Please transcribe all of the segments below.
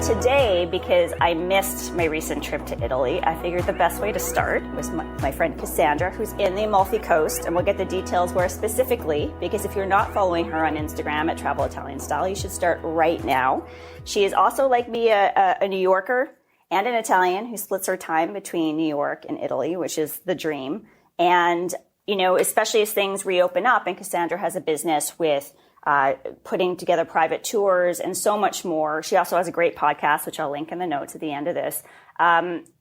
today, because I missed my recent trip to Italy, I figured the best way to start was my friend Cassandra, who's in the Amalfi Coast, and we'll get the details where specifically, because if you're not following her on Instagram at Travel Italian Style, you should start right now. She is also, like me, a New Yorker and an Italian who splits her time between New York and Italy, which is the dream. And, you know, especially as things reopen up, and Cassandra has a business with putting together private tours and so much more. She also has a great podcast, which I'll link in the notes at the end of this.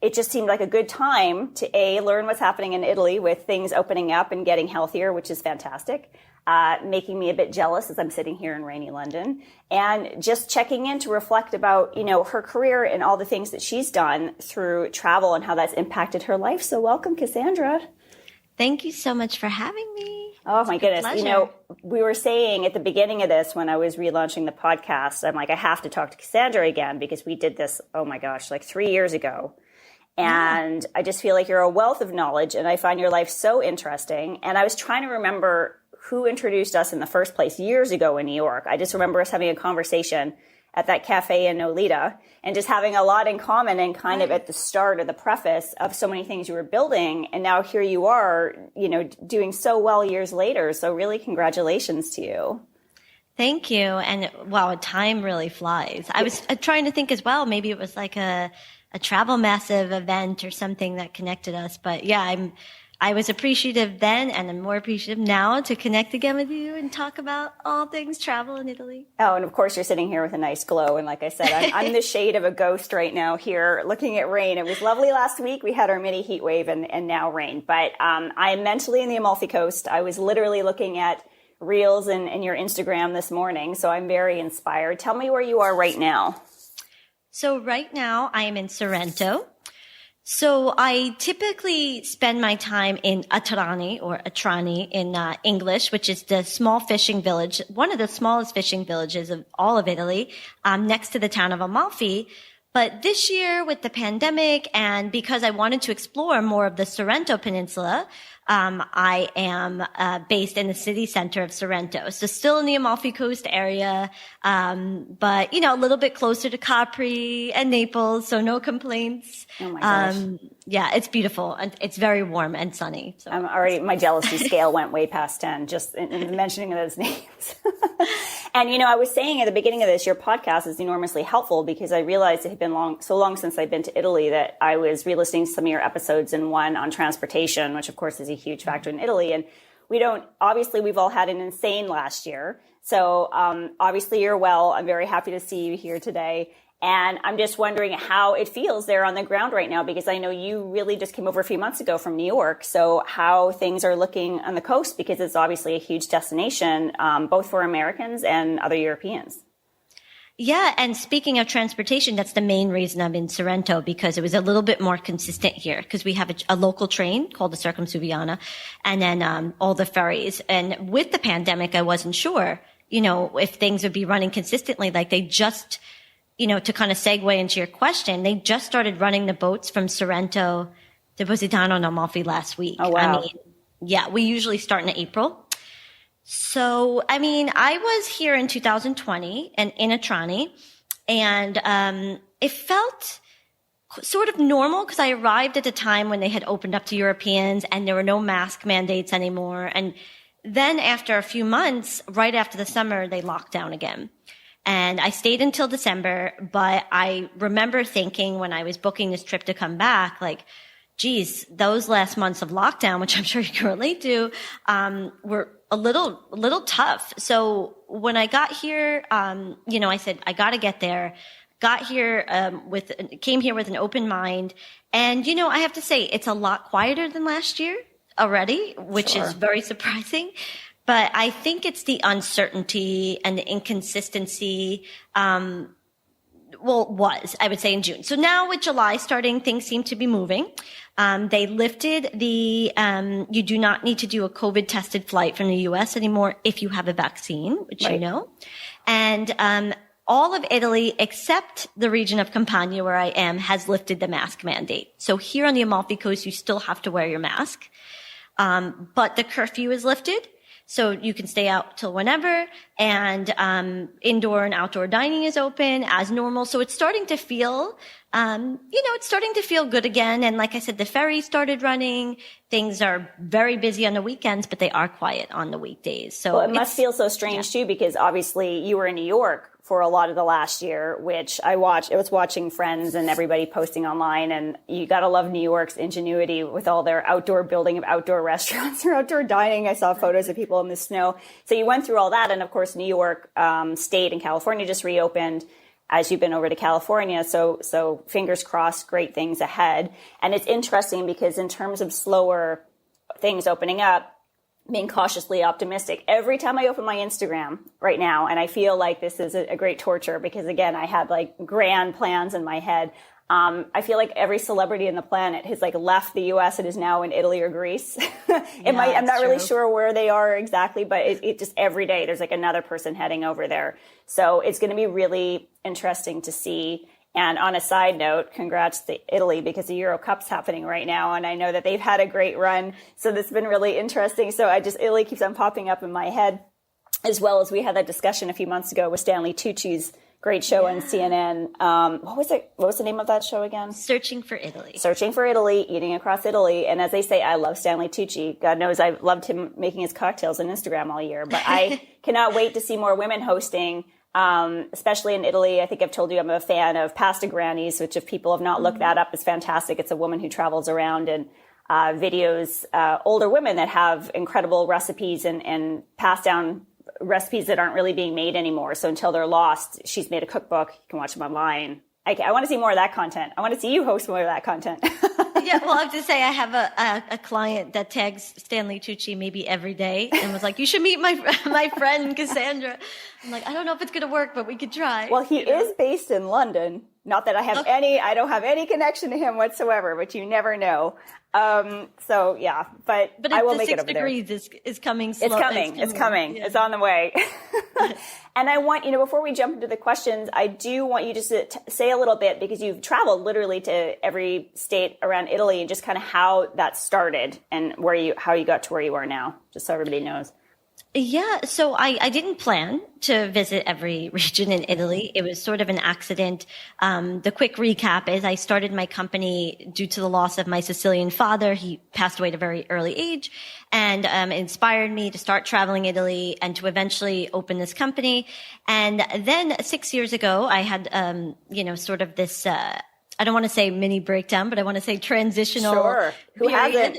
It just seemed like a good time to learn what's happening in Italy with things opening up and getting healthier, which is fantastic. Making me a bit jealous as I'm sitting here in rainy London, and just checking in to reflect about, you know, her career and all the things that she's done through travel and how that's impacted her life. So welcome, Cassandra. Thank you so much for having me. Oh my goodness. Pleasure. You know, we were saying at the beginning of this, when I was relaunching the podcast, I'm like, I have to talk to Cassandra again because we did this, oh my gosh, like 3 years ago. And I just feel like you're a wealth of knowledge, and I find your life so interesting. And I was trying to remember who introduced us in the first place years ago in New York. I just remember us having a conversation at that cafe in Nolita and just having a lot in common, and kind of at the start or the preface of so many things you were building. And now here you are, you know, doing so well years later. So really congratulations to you. Thank you. And wow, time really flies. I was trying to think as well, maybe it was like a travel massive event or something that connected us. But yeah, I was appreciative then, and I'm more appreciative now to connect again with you and talk about all things travel in Italy. Oh, and of course you're sitting here with a nice glow. And like I said, I'm the shade of a ghost right now here looking at rain. It was lovely last week. We had our mini heat wave and now rain. But I'm mentally in the Amalfi Coast. I was literally looking at reels and your Instagram this morning. So I'm very inspired. Tell me where you are right now. So right now I am in Sorrento. So I typically spend my time in Atrani in English, which is the small fishing village, one of the smallest fishing villages of all of Italy, next to the town of Amalfi. But this year with the pandemic, and because I wanted to explore more of the Sorrento Peninsula, I am based in the city center of Sorrento. So still in the Amalfi Coast area, but, you know, a little bit closer to Capri and Naples, so no complaints. Oh my gosh. Yeah, it's beautiful, and it's very warm and sunny. So. I'm already, my jealousy scale went way past 10 just in mentioning those names. And, you know, I was saying at the beginning of this, your podcast is enormously helpful because I realized it had been so long since I'd been to Italy that I was re-listening to some of your episodes, and one on transportation, which of course is a huge factor in Italy. And obviously we've all had an insane last year. So obviously you're well. I'm very happy to see you here today. And I'm just wondering how it feels there on the ground right now, because I know you really just came over a few months ago from New York. So how things are looking on the coast, because it's obviously a huge destination, both for Americans and other Europeans. Yeah, and speaking of transportation, that's the main reason I'm in Sorrento, because it was a little bit more consistent here, because we have a local train called the Circumsuviana, and then all the ferries. And with the pandemic, I wasn't sure, you know, if things would be running consistently. Like they just, you know, to kind of segue into your question, they just started running the boats from Sorrento to Positano and Amalfi last week. Oh, wow. I mean, yeah, we usually start in April. So, I mean, I was here in 2020 and in Atrani, and it felt sort of normal because I arrived at a time when they had opened up to Europeans and there were no mask mandates anymore. And then after a few months, right after the summer, they locked down again. And I stayed until December, but I remember thinking when I was booking this trip to come back, like, geez, those last months of lockdown, which I'm sure you can relate to, were a little tough. So when I got here, you know, I said, I got to get there. Got here, came here with an open mind. And, you know, I have to say, it's a lot quieter than last year already, which is very surprising. But I think it's the uncertainty and the inconsistency, I would say in June. So now with July starting, things seem to be moving. They lifted you do not need to do a COVID tested flight from the US anymore if you have a vaccine, which you know. And, all of Italy, except the region of Campania where I am, has lifted the mask mandate. So here on the Amalfi Coast, you still have to wear your mask. But the curfew is lifted. So you can stay out till whenever, and indoor and outdoor dining is open as normal. So it's starting to feel, it's starting to feel good again. And like I said, the ferry started running. Things are very busy on the weekends, but they are quiet on the weekdays. So it must feel so strange too, because obviously you were in New York for a lot of the last year, which I was watching friends and everybody posting online, and you gotta love New York's ingenuity with all their outdoor building of outdoor restaurants or outdoor dining. I saw photos of people in the snow. So you went through all that, and of course New York State and California just reopened as you've been over to California. So fingers crossed, great things ahead. And it's interesting because in terms of slower things opening up, being cautiously optimistic. Every time I open my Instagram right now, and I feel like this is a great torture because, again, I had like grand plans in my head. I feel like every celebrity in the planet has like left the U.S. and is now in Italy or Greece. I'm not really sure where they are exactly, but it just every day there's like another person heading over there. So it's going to be really interesting to see. And on a side note, congrats to Italy because the Euro Cup's happening right now. And I know that they've had a great run. So this has been really interesting. So Italy keeps on popping up in my head, as well as we had that discussion a few months ago with Stanley Tucci's great show on CNN. What was it? What was the name of that show again? Searching for Italy. Searching for Italy, eating across Italy. And as they say, I love Stanley Tucci. God knows I've loved him making his cocktails on Instagram all year. But I cannot wait to see more women hosting. Especially in Italy. I think I've told you I'm a fan of Pasta Grannies, which if people have not looked that up, is fantastic. It's a woman who travels around and videos older women that have incredible recipes and pass down recipes that aren't really being made anymore. So until they're lost, she's made a cookbook. You can watch them online. I want to see more of that content. I want to see you host more of that content. Yeah, well, I have to say I have a client that tags Stanley Tucci maybe every day and was like, you should meet my friend Cassandra. I'm like, I don't know if it's going to work, but we could try. Well, he is based in London. Not that I don't have any connection to him whatsoever, but you never know. So yeah, but I will make it over there. But 6 degrees is coming slow. It's coming. Yeah. It's on the way. And I want, before we jump into the questions, I do want you just to say a little bit, because you've traveled literally to every state around Italy, and just kind of how that started and how you got to where you are now, just so everybody knows. Yeah, so I didn't plan to visit every region in Italy. It was sort of an accident. The quick recap is I started my company due to the loss of my Sicilian father. He passed away at a very early age, and inspired me to start traveling Italy and to eventually open this company. And then 6 years ago, I had, sort of this, I don't want to say mini breakdown, but I want to say transitional. Sure. Who hasn't?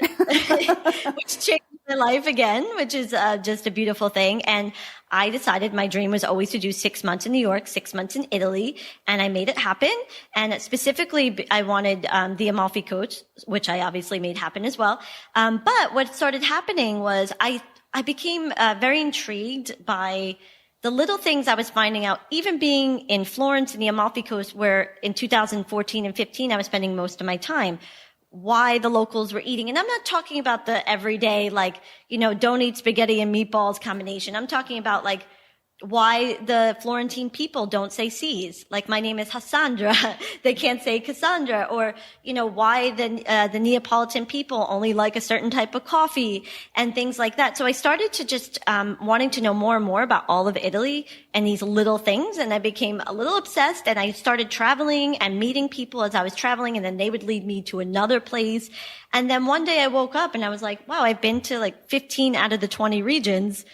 Which changed my life again, which is just a beautiful thing. And I decided my dream was always to do 6 months in New York, 6 months in Italy, and I made it happen. And specifically, I wanted the Amalfi Coast, which I obviously made happen as well. But what started happening was I became very intrigued by the little things I was finding out, even being in Florence and the Amalfi Coast, where in 2014 and 15 I was spending most of my time, why the locals were eating. And I'm not talking about the everyday, don't eat spaghetti and meatballs combination. I'm talking about why the Florentine people don't say C's. Like, my name is Cassandra. They can't say Cassandra. Or, why the Neapolitan people only like a certain type of coffee and things like that. So I started to just, wanting to know more and more about all of Italy and these little things. And I became a little obsessed, and I started traveling and meeting people as I was traveling. And then they would lead me to another place. And then one day I woke up and I was like, wow, I've been to 15 out of the 20 regions.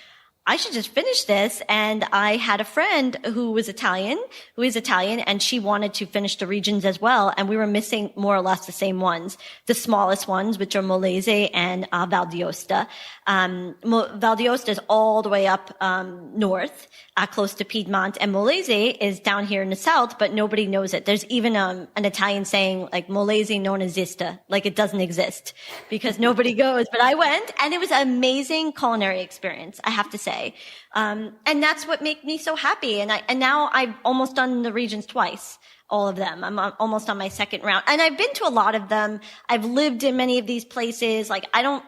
I should just finish this. And I had a friend who is Italian, and she wanted to finish the regions as well. And we were missing more or less the same ones, the smallest ones, which are Molise and Val d'Aosta. Val d'Aosta is all the way up north, close to Piedmont, and Molise is down here in the south, but nobody knows it. There's even an Italian saying Molise non esiste, it doesn't exist, because nobody goes. But I went, and it was an amazing culinary experience, I have to say. And that's what made me so happy. And now I've almost done the regions twice. All of them. I'm almost on my second round. And I've been to a lot of them. I've lived in many of these places. I don't,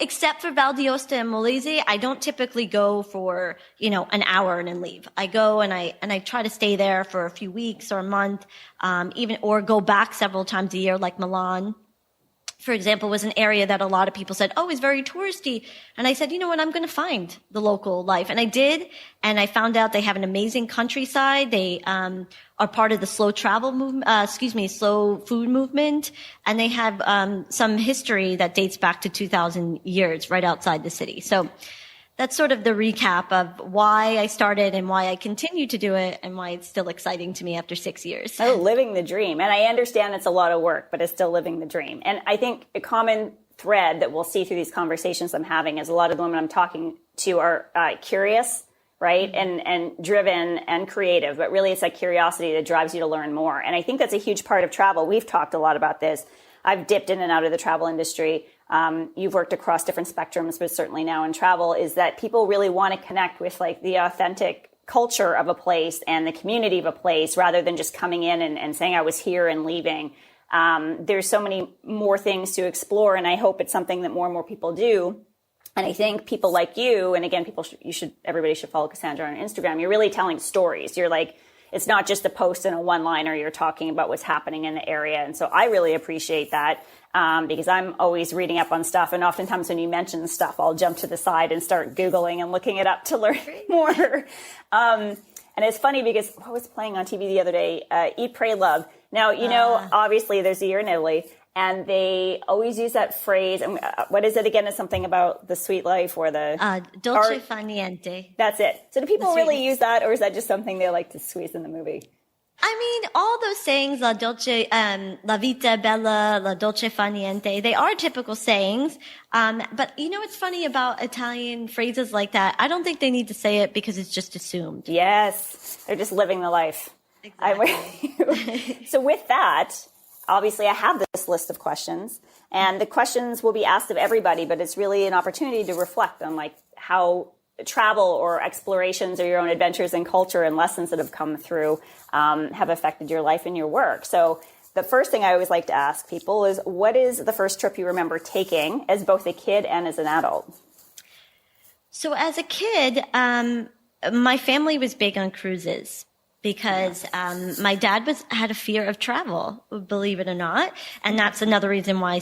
except for Val d'Aosta and Molise, I don't typically go for, an hour and then leave. I go and I try to stay there for a few weeks or a month, or go back several times a year, like Milan, for example, was an area that a lot of people said, oh, it's very touristy. And I said, you know what, I'm going to find the local life. And I did. And I found out they have an amazing countryside. They are part of the slow travel movement, slow food movement. And they have some history that dates back to 2,000 years right outside the city. So that's sort of the recap of why I started and why I continue to do it and why it's still exciting to me after 6 years. Oh, living the dream. And I understand it's a lot of work, but it's still living the dream. And I think a common thread that we'll see through these conversations I'm having is a lot of the women I'm talking to are curious, right? And driven and creative, but really it's that curiosity that drives you to learn more. And I think that's a huge part of travel. We've talked a lot about this. I've dipped in and out of the travel industry. You've worked across different spectrums, but certainly now in travel, is that people really want to connect with like the authentic culture of a place and the community of a place rather than just coming in and saying I was here and leaving. There's so many more things to explore, and I hope it's something that more and more people do. And I think people like you, and again, everybody should follow Cassandra on Instagram. You're really telling stories. You're like, it's not just a post and a one-liner. You're talking about what's happening in the area. And so I really appreciate that because I'm always reading up on stuff. And oftentimes when you mention stuff, I'll jump to the side and start Googling and looking it up to learn more. And it's funny because what was playing on TV the other day? Eat, Pray, Love. Now, obviously there's a year in Italy. And they always use that phrase. And what is it again? It's something about the sweet life or the dolce fa niente. That's it. So do people really use that, or is that just something they like to squeeze in the movie? I mean, all those sayings, la vita è bella, la dolce fa niente, they are typical sayings. But you know what's funny about Italian phrases like that? I don't think they need to say it because it's just assumed. Yes. They're just living the life. Exactly. So with that, obviously, I have this list of questions, and the questions will be asked of everybody, but it's really an opportunity to reflect on like how travel or explorations or your own adventures and culture and lessons that have come through have affected your life and your work. So the first thing I always like to ask people is, what is the first trip you remember taking as both a kid and as an adult? So as a kid, my family was big on cruises. Because my dad had a fear of travel, believe it or not, and that's another reason why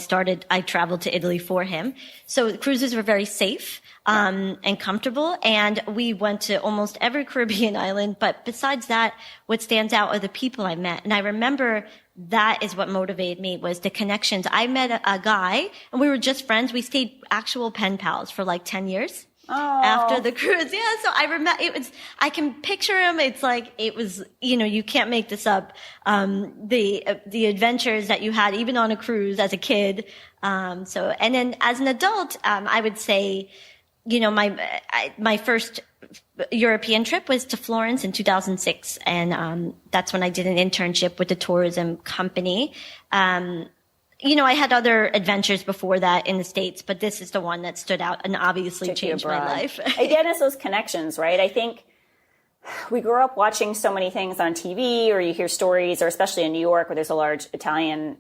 I traveled to Italy for him. So cruises were very safe and comfortable, and we went to almost every Caribbean island. But besides that, what stands out are the people I met, and I remember that is what motivated me, was the connections. I met a guy, and we were just friends. We stayed actual pen pals for like 10 years. Oh. After the cruise. Yeah. So I remember I can picture him. It's like, you can't make this up. The adventures that you had even on a cruise as a kid. And then as an adult, I would say, my first European trip was to Florence in 2006. And, that's when I did an internship with the tourism company. I had other adventures before that in the States, but this is the one that stood out and obviously changed my life. Again, it's those connections, right? I think we grew up watching so many things on TV, or you hear stories, or especially in New York where there's a large Italian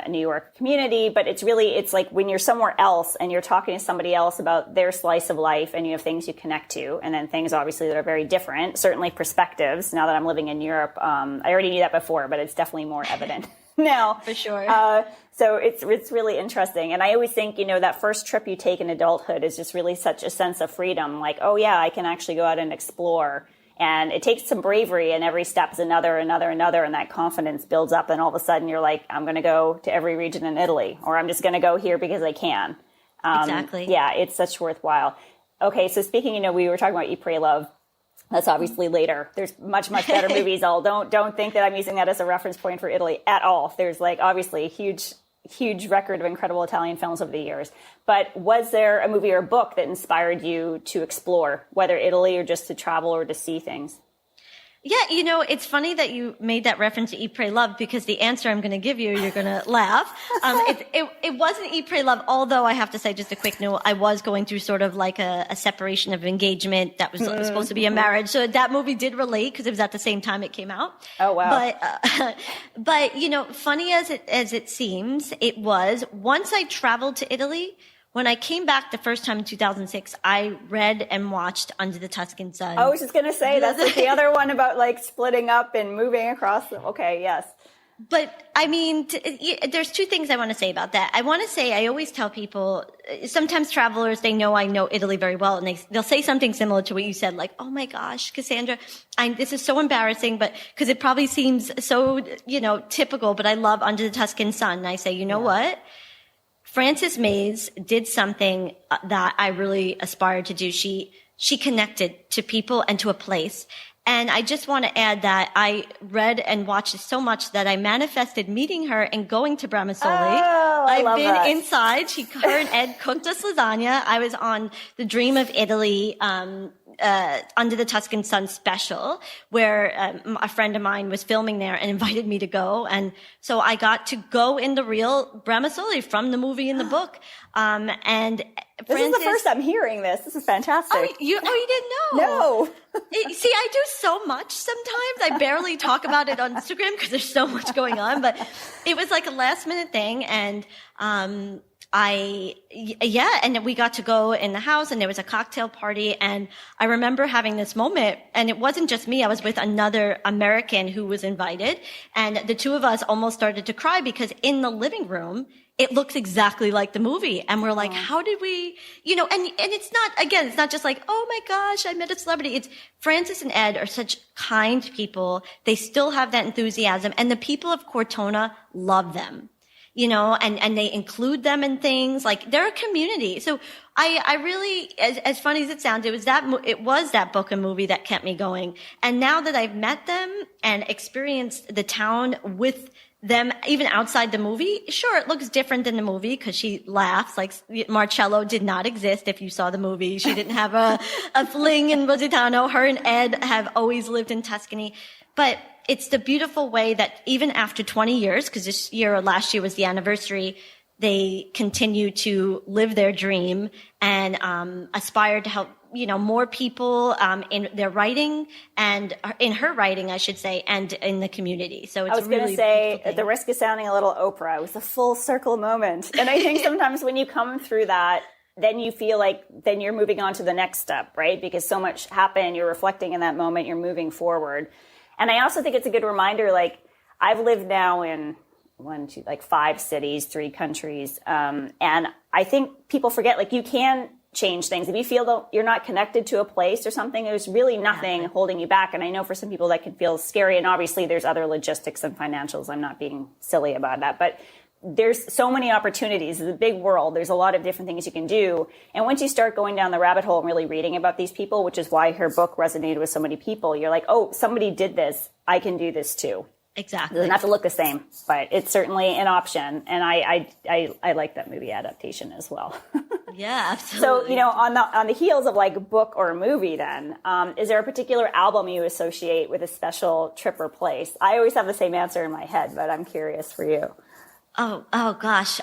New York community, but it's like when you're somewhere else and you're talking to somebody else about their slice of life and you have things you connect to, and then things obviously that are very different, certainly perspectives. Now that I'm living in Europe, I already knew that before, but it's definitely more evident now. For sure. So it's really interesting. And I always think, that first trip you take in adulthood is just really such a sense of freedom. Like, oh yeah, I can actually go out and explore. And it takes some bravery, and every step is another, and that confidence builds up. And all of a sudden you're like, I'm going to go to every region in Italy, or I'm just going to go here because I can. Exactly. Yeah, it's such worthwhile. Okay. So speaking, we were talking about Eat, Pray, Love. That's obviously later. There's much, much better movies. Don't think that I'm using that as a reference point for Italy at all. There's like obviously a huge record of incredible Italian films over the years. But was there a movie or a book that inspired you to explore, whether Italy or just to travel or to see things? Yeah, it's funny that you made that reference to Eat, Pray, Love, because the answer I'm going to give you're going to laugh. It wasn't Eat, Pray, Love, although I have to say, just a quick note, I was going through sort of like a separation of engagement that was supposed to be a marriage. So that movie did relate because it was at the same time it came out. Oh, wow. But funny as it seems, it was, once I traveled to Italy, when I came back the first time in 2006, I read and watched Under the Tuscan Sun. I was just going to say, that's like the other one about like splitting up and moving across. Okay, yes. But I mean, there's two things I want to say about that. I want to say, I always tell people, sometimes travelers, they know I know Italy very well, and they'll say something similar to what you said, like, oh my gosh, Cassandra, this is so embarrassing, but because it probably seems so, typical, but I love Under the Tuscan Sun. And I say, you know what? Frances Mays did something that I really aspired to do. She connected to people and to a place. And I just want to add that I read and watched it so much that I manifested meeting her and going to Bramisoli. Oh, I've been that. inside. Her and Ed cooked us lasagna. I was on the Dream of Italy, Under the Tuscan Sun special, where a friend of mine was filming there and invited me to go. And so I got to go in the real Bramisoli from the movie and the book. And this is the first I'm hearing this. This is fantastic. Oh, you didn't know? No. See, I do so much sometimes. I barely talk about it on Instagram because there's so much going on. But it was like a last minute thing. And and we got to go in the house and there was a cocktail party. And I remember having this moment, and it wasn't just me. I was with another American who was invited. And the two of us almost started to cry because in the living room, it looks exactly like the movie. And we're like, how did we, and it's not just like, oh my gosh, I met a celebrity. It's Frances and Ed are such kind people. They still have that enthusiasm. And the people of Cortona love them, and they include them in things. Like, they're a community. So I really, as funny as it sounds, it was that book and movie that kept me going. And now that I've met them and experienced the town with them, even outside the movie, sure, it looks different than the movie because she laughs. Like, Marcello did not exist if you saw the movie. She didn't have a fling in Positano. Her and Ed have always lived in Tuscany. But it's the beautiful way that even after 20 years, because this year or last year was the anniversary, they continue to live their dream and aspire to help more people in their writing and in her writing, I should say, and in the community. So it's I was going to say, at the risk of sounding a little Oprah, it was a full circle moment. And I think sometimes when you come through that, then you feel like then you're moving on to the next step, right? Because so much happened, you're reflecting in that moment, you're moving forward. And I also think it's a good reminder, like, I've lived now in 5 cities, 3 countries. And I think people forget, like, you can change things. If you feel that you're not connected to a place or something, there's really nothing holding you back. And I know for some people that can feel scary. And obviously there's other logistics and financials. I'm not being silly about that, but there's so many opportunities. It's a big world. There's a lot of different things you can do. And once you start going down the rabbit hole and really reading about these people, which is why her book resonated with so many people, you're like, oh, somebody did this. I can do this too. Exactly. It doesn't have to look the same, but it's certainly an option. And I like that movie adaptation as well. Yeah, absolutely. So, on the heels of like a book or a movie then, is there a particular album you associate with a special trip or place? I always have the same answer in my head, but I'm curious for you. Oh gosh.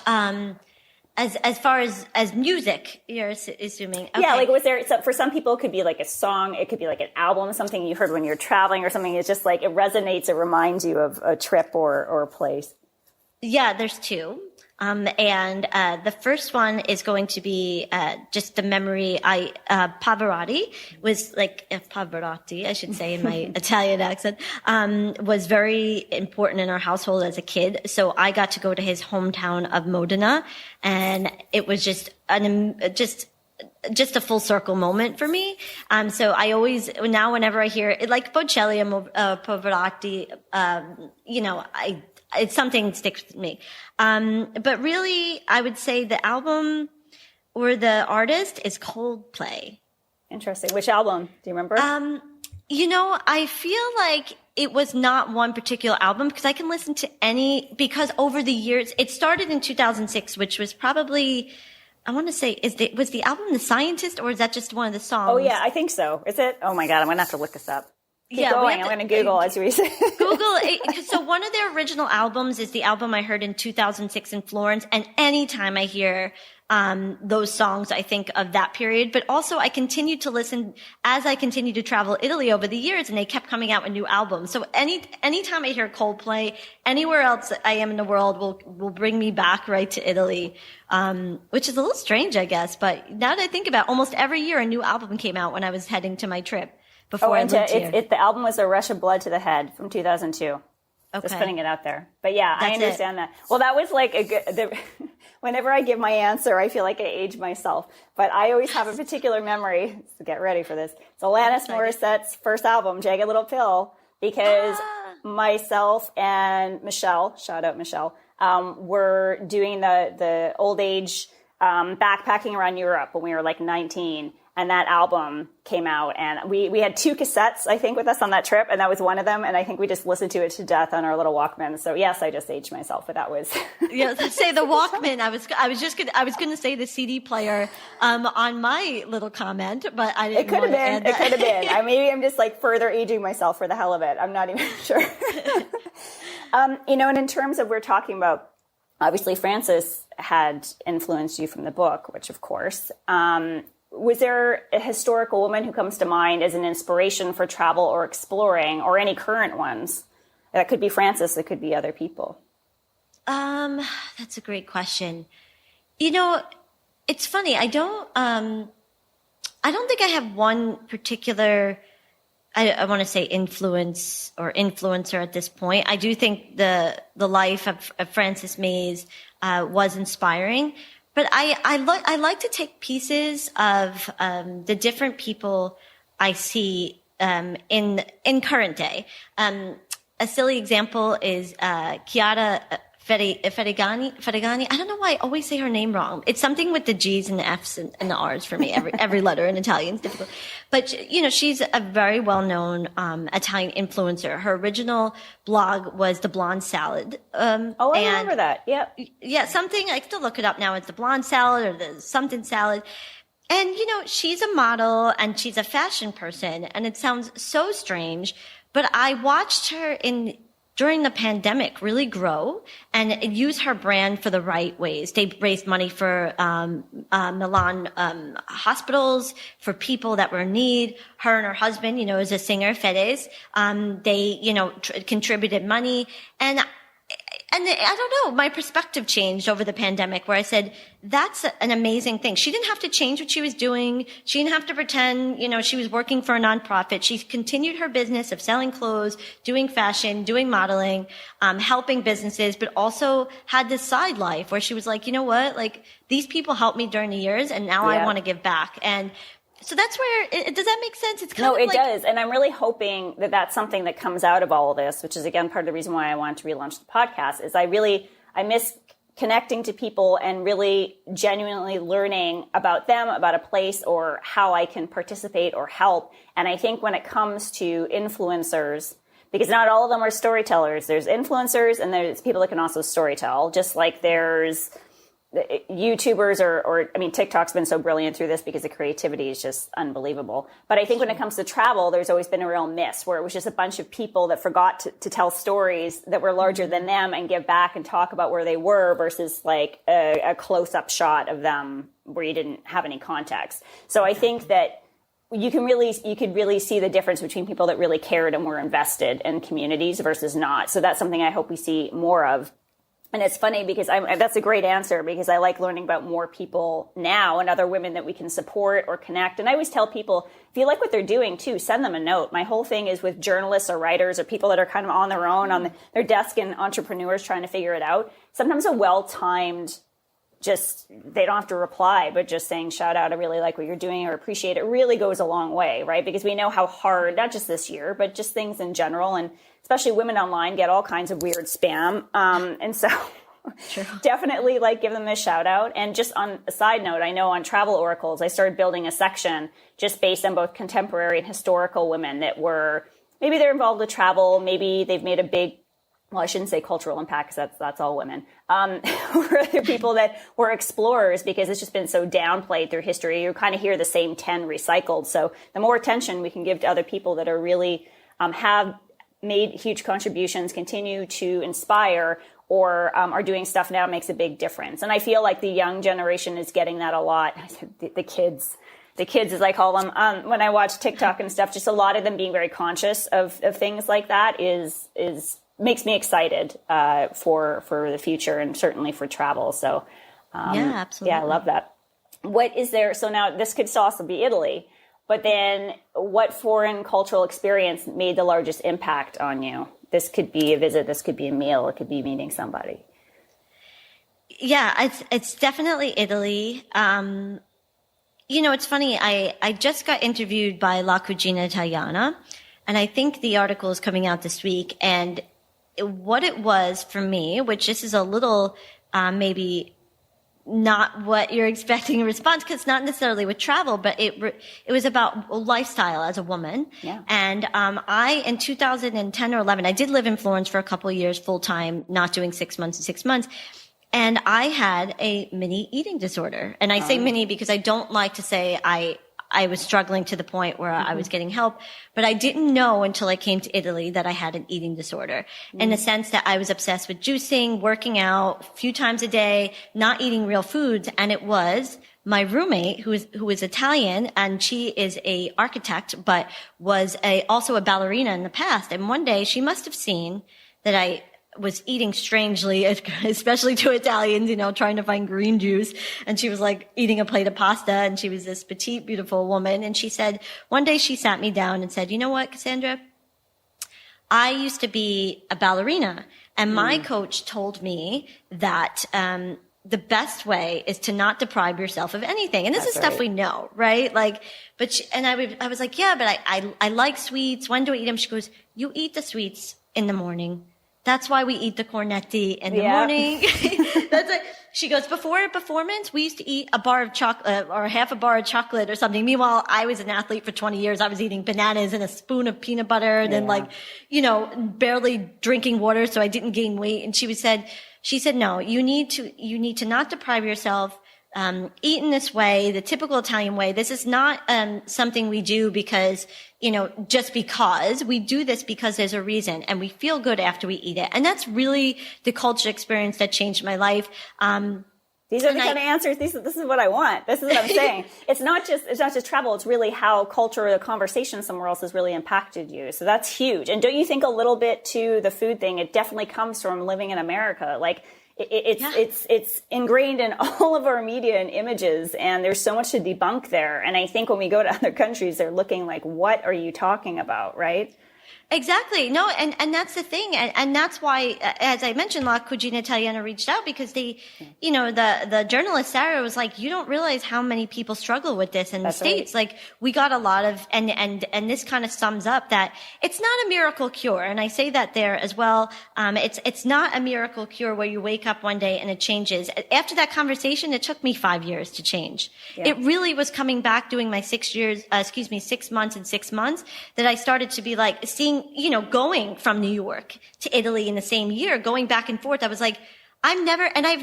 As far as music, you're assuming. Okay. Yeah, like was there, so for some people it could be like a song, it could be like an album, something you heard when you're traveling or something. It's just like it resonates, it reminds you of a trip or a place. Yeah, there's 2. And the first one is going to be just the memory. Pavarotti was like Pavarotti, I should say in my Italian accent, was very important in our household as a kid. So I got to go to his hometown of Modena, and it was just a full circle moment for me. So I always, now whenever I hear it, like Bocelli and Pavarotti, it's something that sticks with me. But really, I would say the album or the artist is Coldplay. Interesting. Which album? Do you remember? I feel like it was not one particular album because I can listen to any, because over the years, it started in 2006, which was probably, I want to say, was the album The Scientist, or is that just one of the songs? Oh yeah, I think so. Is it? Oh my God, I'm going to have to look this up. Keep going. I'm going to Google as we say. Google it. So one of their original albums is the album I heard in 2006 in Florence. And anytime I hear those songs, I think of that period. But also I continued to listen as I continued to travel Italy over the years, and they kept coming out with new albums. So anytime I hear Coldplay, anywhere else I am in the world will bring me back right to Italy, which is a little strange, I guess. But now that I think about it, almost every year a new album came out when I was heading to my trip. Before I lived here. The album was A Rush of Blood to the Head from 2002. Just Okay. putting it out there. But yeah, I That's understand that. Well, that was like whenever I give my answer, I feel like I age myself. But I always have a particular memory. So get ready for this. It's Alanis Morissette's first album, Jagged Little Pill, because myself and Michelle, shout out Michelle, were doing the old age backpacking around Europe when we were like 19. And that album came out, and we had 2 cassettes, I think, with us on that trip, and that was one of them. And I think we just listened to it to death on our little Walkman. So yes, I just aged myself, but that was Yeah, let's say the Walkman. I was gonna say the CD player on my little comment, but I didn't. It could have been. It could have been. Maybe I'm just like further aging myself for the hell of it. I'm not even sure. And in terms of we're talking about, obviously Frances had influenced you from the book, which of course. Was there a historical woman who comes to mind as an inspiration for travel or exploring, or any current ones? That could be Frances. It could be other people. That's a great question. It's funny. I don't think I have one particular, I want to say influence or influencer at this point. I do think the life of Frances Mays was inspiring. But I like to take pieces of the different people I see in current day. A silly example is Chiara Ferragani. I don't know why I always say her name wrong. It's something with the G's and the F's and the R's for me. Every letter in Italian is difficult. But, she's a very well-known Italian influencer. Her original blog was The Blonde Salad. I remember that. Yep. Yeah, something, I still look it up now. It's The Blonde Salad or the something salad. And, she's a model and she's a fashion person. And it sounds so strange, but I watched her during the pandemic really grow and use her brand for the right ways. They raised money for Milan hospitals, for people that were in need. Her and her husband, is a singer, Fedez. They, contributed money. And I don't know, my perspective changed over the pandemic where I said, that's an amazing thing. She didn't have to change what she was doing. She didn't have to pretend, she was working for a nonprofit. She continued her business of selling clothes, doing fashion, doing modeling, helping businesses, but also had this side life where she was like, you know what? Like, these people helped me during the years and now I want to give back. And so that's where, does that make sense? It's kind of it does. And I'm really hoping that that's something that comes out of all of this, which is, again, part of the reason why I wanted to relaunch the podcast, is I miss connecting to people and really genuinely learning about them, about a place, or how I can participate or help. And I think when it comes to influencers, because not all of them are storytellers, there's influencers and there's people that can also storytell, just like there's YouTubers or TikTok's been so brilliant through this because the creativity is just unbelievable. But I think when it comes to travel, there's always been a real miss where it was just a bunch of people that forgot to tell stories that were larger than them and give back and talk about where they were versus like a close-up shot of them where you didn't have any context. So I think that you could really see the difference between people that really cared and were invested in communities versus not. So that's something I hope we see more of. And it's funny because that's a great answer because I like learning about more people now and other women that we can support or connect. And I always tell people, if you like what they're doing too, send them a note. My whole thing is with journalists or writers or people that are kind of on their own, on their desk, and entrepreneurs trying to figure it out. Sometimes a well-timed, just, they don't have to reply, but just saying, shout out, I really like what you're doing or appreciate it, really goes a long way, right? Because we know how hard, not just this year, but just things in general, and especially women online get all kinds of weird spam. And so definitely like give them a shout out. And just on a side note, I know on Travel Oracles, I started building a section just based on both contemporary and historical women that were, maybe they're involved with travel, maybe they've made a big, well, I shouldn't say cultural impact because that's all women. Or other people that were explorers, because it's just been so downplayed through history. You kind of hear the same 10 recycled. So the more attention we can give to other people that are really have made huge contributions, continue to inspire, or are doing stuff now makes a big difference. And I feel like the young generation is getting that a lot. The kids, as I call them, when I watch TikTok and stuff, just a lot of them being very conscious of things like that is makes me excited for the future and certainly for travel. So yeah, absolutely. Yeah, I love that. What is there? So now this could also be Italy. But then what foreign cultural experience made the largest impact on you? This could be a visit. This could be a meal. It could be meeting somebody. Yeah, it's definitely Italy. It's funny. I just got interviewed by La Cucina Italiana, and I think the article is coming out this week. And what it was for me, which this is a little maybe not what you're expecting a response, because not necessarily with travel, but it was about lifestyle as a woman. Yeah. And I, in 2010 or 11, I did live in Florence for a couple of years full time, not doing 6 months and 6 months. And I had a mini eating disorder. And I say mini because I don't like to say I was struggling to the point where I was getting help, but I didn't know until I came to Italy that I had an eating disorder, in the sense that I was obsessed with juicing, working out a few times a day, not eating real foods. And it was my roommate who is Italian, and she is a architect, but was also a ballerina in the past. And one day she must have seen that I was eating strangely, especially to Italians, trying to find green juice. And she was like eating a plate of pasta, and she was this petite, beautiful woman. And she said, one day she sat me down and said, "You know what, Cassandra? I used to be a ballerina, and my coach told me that, the best way is to not deprive yourself of anything." And this is stuff we know, right? Like, I was like, yeah, but I like sweets. When do I eat them? She goes, "You eat the sweets in the morning. That's why we eat the cornetti in the morning." That's it. She goes, "Before a performance, we used to eat a bar of chocolate or half a bar of chocolate or something." Meanwhile, I was an athlete for 20 years. I was eating bananas and a spoon of peanut butter and then barely drinking water so I didn't gain weight. And she said, "No, you need to not deprive yourself. Eat in this way, the typical Italian way. This is not something we do because, just because. We do this because there's a reason, and we feel good after we eat it." And that's really the culture experience that changed my life. These are the kind of answers. This is what I want. This is what I'm saying. It's not just travel. It's really how culture or the conversation somewhere else has really impacted you. So that's huge. And don't you think a little bit to the food thing? It definitely comes from living in America. Like, it's ingrained in all of our media and images, and there's so much to debunk there. And I think when we go to other countries, they're looking like, what are you talking about, right? Exactly. No, and that's the thing. And that's why, as I mentioned, La Cucina Italiana reached out because the journalist Sarah was like, "You don't realize how many people struggle with this in the States." Right. Like, we got a lot of, and this kind of sums up that it's not a miracle cure. And I say that there as well. It's not a miracle cure where you wake up one day and it changes. After that conversation, it took me 5 years to change. Yeah. It really was coming back doing my 6 months and 6 months that I started to be like seeing, going from New York to Italy in the same year, going back and forth. I was like, I've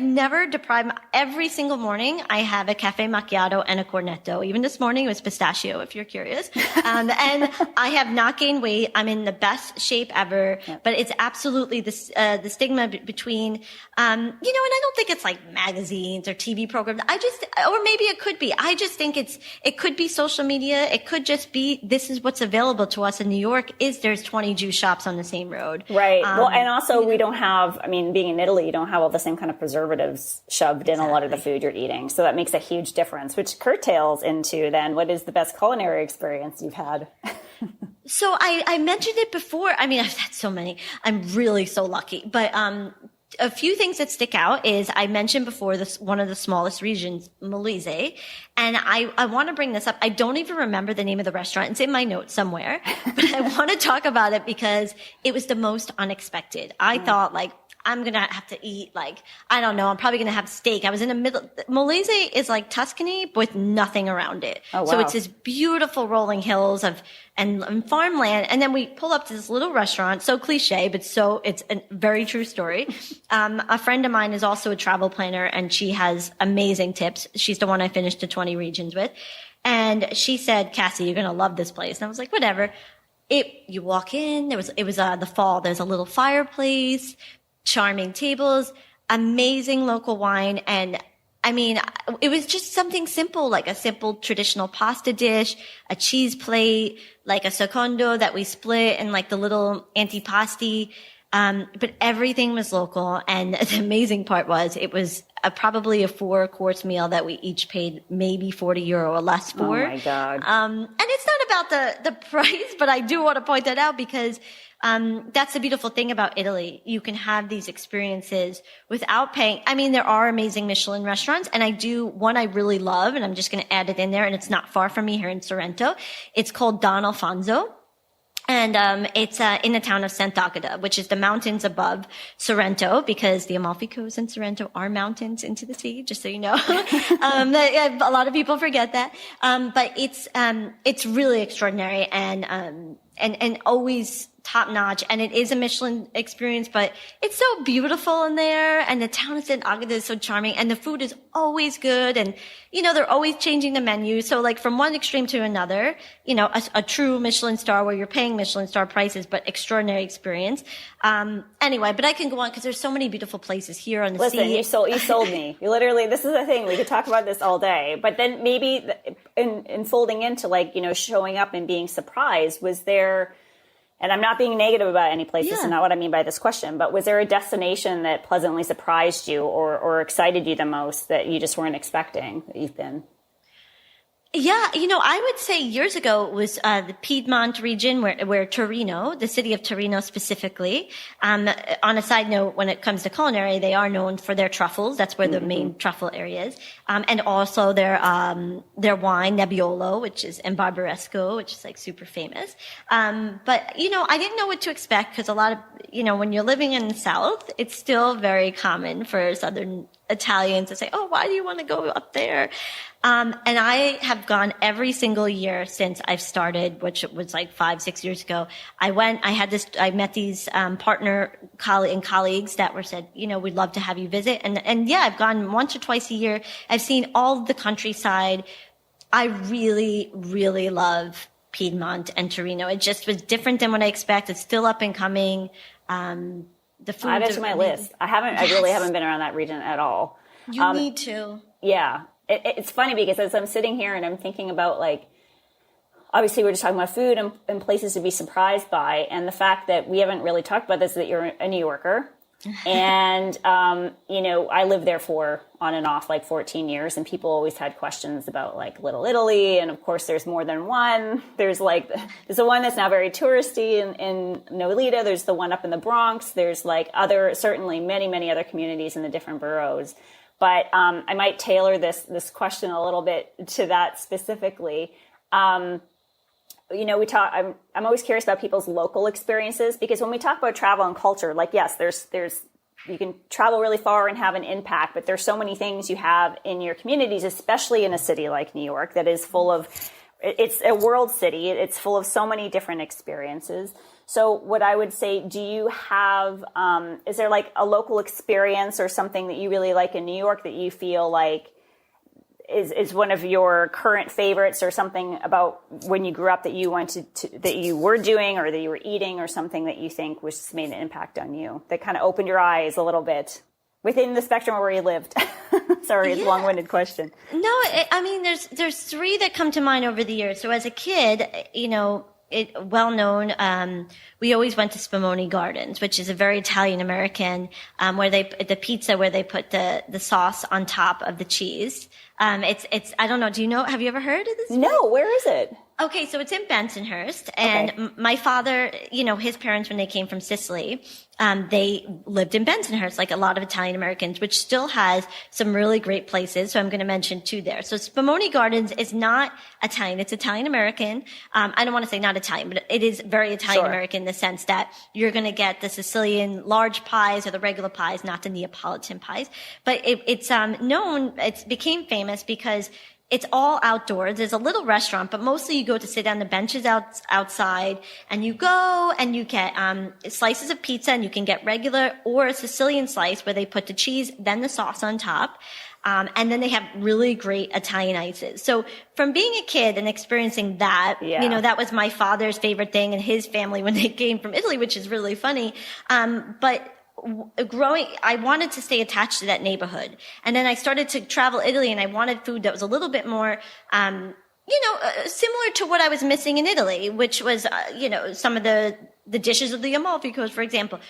never deprived, every single morning I have a cafe macchiato and a cornetto. Even this morning it was pistachio, if you're curious. And I have not gained weight. I'm in the best shape ever, but it's absolutely the stigma between, and I don't think it's like magazines or TV programs. Or maybe it could be. I just think it could be social media. It could just be, this is what's available to us in New York there's 20 juice shops on the same road. Right. Well, and also we don't have, being in Italy, you don't have all the same kind of preservatives shoved in a lot of the food you're eating. So that makes a huge difference, which curtails into then what is the best culinary experience you've had? So I mentioned it before. I've had so many. I'm really so lucky. But a few things that stick out is I mentioned before one of the smallest regions, Molise. And I want to bring this up. I don't even remember the name of the restaurant. It's in my notes somewhere. But I want to talk about it because it was the most unexpected. I thought I'm going to have to eat I don't know, I'm probably going to have steak. I was in the middle. Molise is like Tuscany with nothing around it. Oh, wow. So it's this beautiful rolling hills and farmland. And then we pull up to this little restaurant, so cliche, but it's a very true story. A friend of mine is also a travel planner and she has amazing tips. She's the one I finished the 20 regions with. And she said, "Cassie, you're going to love this place." And I was like, whatever. You walk in, it was the fall. There's a little fireplace, charming tables, amazing local wine. And it was just something simple, like a simple traditional pasta dish, a cheese plate, like a secondo that we split, and like the little antipasti. But everything was local. And the amazing part was it was probably a 4-course meal that we each paid maybe €40 or less for. Oh my God. And it's not about the price, but I do want to point that out because that's the beautiful thing about Italy. You can have these experiences without paying. I mean, there are amazing Michelin restaurants, and one I really love, and I'm just going to add it in there, and it's not far from me here in Sorrento. It's called Don Alfonso. And it's in the town of Sant'Agata, which is the mountains above Sorrento, because the Amalfi Coast and Sorrento are mountains into the sea, just so you know. A lot of people forget that. But it's really extraordinary and always top notch. And it is a Michelin experience, but it's so beautiful in there. And the town of Sant'Agata is so charming, and the food is always good. And, they're always changing the menu. So like from one extreme to another, a true Michelin star where you're paying Michelin star prices, but extraordinary experience. Anyway, but I can go on because there's so many beautiful places here on the sea. Listen, you sold me. You literally, this is the thing. We could talk about this all day, but then maybe in folding into showing up and being surprised, was there, and I'm not being negative about any place. This is not what I mean by this question, but was there a destination that pleasantly surprised you or excited you the most that you just weren't expecting that you've been? Yeah, I would say years ago it was the Piedmont region where Torino, the city of Torino specifically. On a side note, when it comes to culinary, they are known for their truffles. That's where the main truffle area is. And also their wine, Nebbiolo, which is, and Barbaresco, which is like super famous. But, I didn't know what to expect because a lot of, when you're living in the South, it's still very common for Southern Italians to say, oh, why do you want to go up there? And I have gone every single year since I've started, which was like 5-6 years ago. I met these colleagues that were said, we'd love to have you visit. And yeah, I've gone once or twice a year. I've seen all the countryside. I really, really love Piedmont and Torino. It just was different than what I expected. It's still up and coming. The food. Add it to my list. I really haven't been around that region at all. You need to. Yeah. It's funny because as I'm sitting here and I'm thinking about obviously we're just talking about food and places to be surprised by. And the fact that we haven't really talked about this, that you're a New Yorker. And, I lived there for on and off 14 years, and people always had questions about Little Italy. And of course there's more than one. There's the one that's now very touristy in Nolita. There's the one up in the Bronx. There's certainly many, many other communities in the different boroughs. But I might tailor this question a little bit to that specifically. I'm always curious about people's local experiences, because when we talk about travel and culture, yes, there's you can travel really far and have an impact, but there's so many things you have in your communities, especially in a city like New York that is full of, it's a world city. It's full of so many different experiences. So what I would say, do you have, is there a local experience or something that you really like in New York that you feel is one of your current favorites, or something about when you grew up that you wanted to, that you were doing or that you were eating, or something that you think was made an impact on you that kind of opened your eyes a little bit within the spectrum of where you lived? Sorry, it's a long-winded question. No, there's 3 that come to mind over the years. So as a kid, well known. We always went to Spumoni Gardens, which is a very Italian American, where the pizza where they put the sauce on top of the cheese. It's I don't know. Do you know? Have you ever heard of this? No. Where is it? Okay, so it's in Bensonhurst, and my father, his parents, when they came from Sicily, they lived in Bensonhurst, like a lot of Italian Americans, which still has some really great places. So I'm going to mention 2 there. So Spumoni Gardens is not Italian; it's Italian American. I don't want to say not Italian, but it is very Italian American in the sense that you're going to get the Sicilian large pies or the regular pies, not the Neapolitan pies. But it's known. It became famous because it's all outdoors. There's a little restaurant, but mostly you go to sit on the benches outside, and you go and you get slices of pizza, and you can get regular or a Sicilian slice where they put the cheese, then the sauce on top. And then they have really great Italian ices. So from being a kid and experiencing that, that was my father's favorite thing, and his family when they came from Italy, which is really funny. But growing, I wanted to stay attached to that neighborhood. And then I started to travel Italy, and I wanted food that was a little bit more, similar to what I was missing in Italy, which was, some of the dishes of the Amalfi Coast, for example.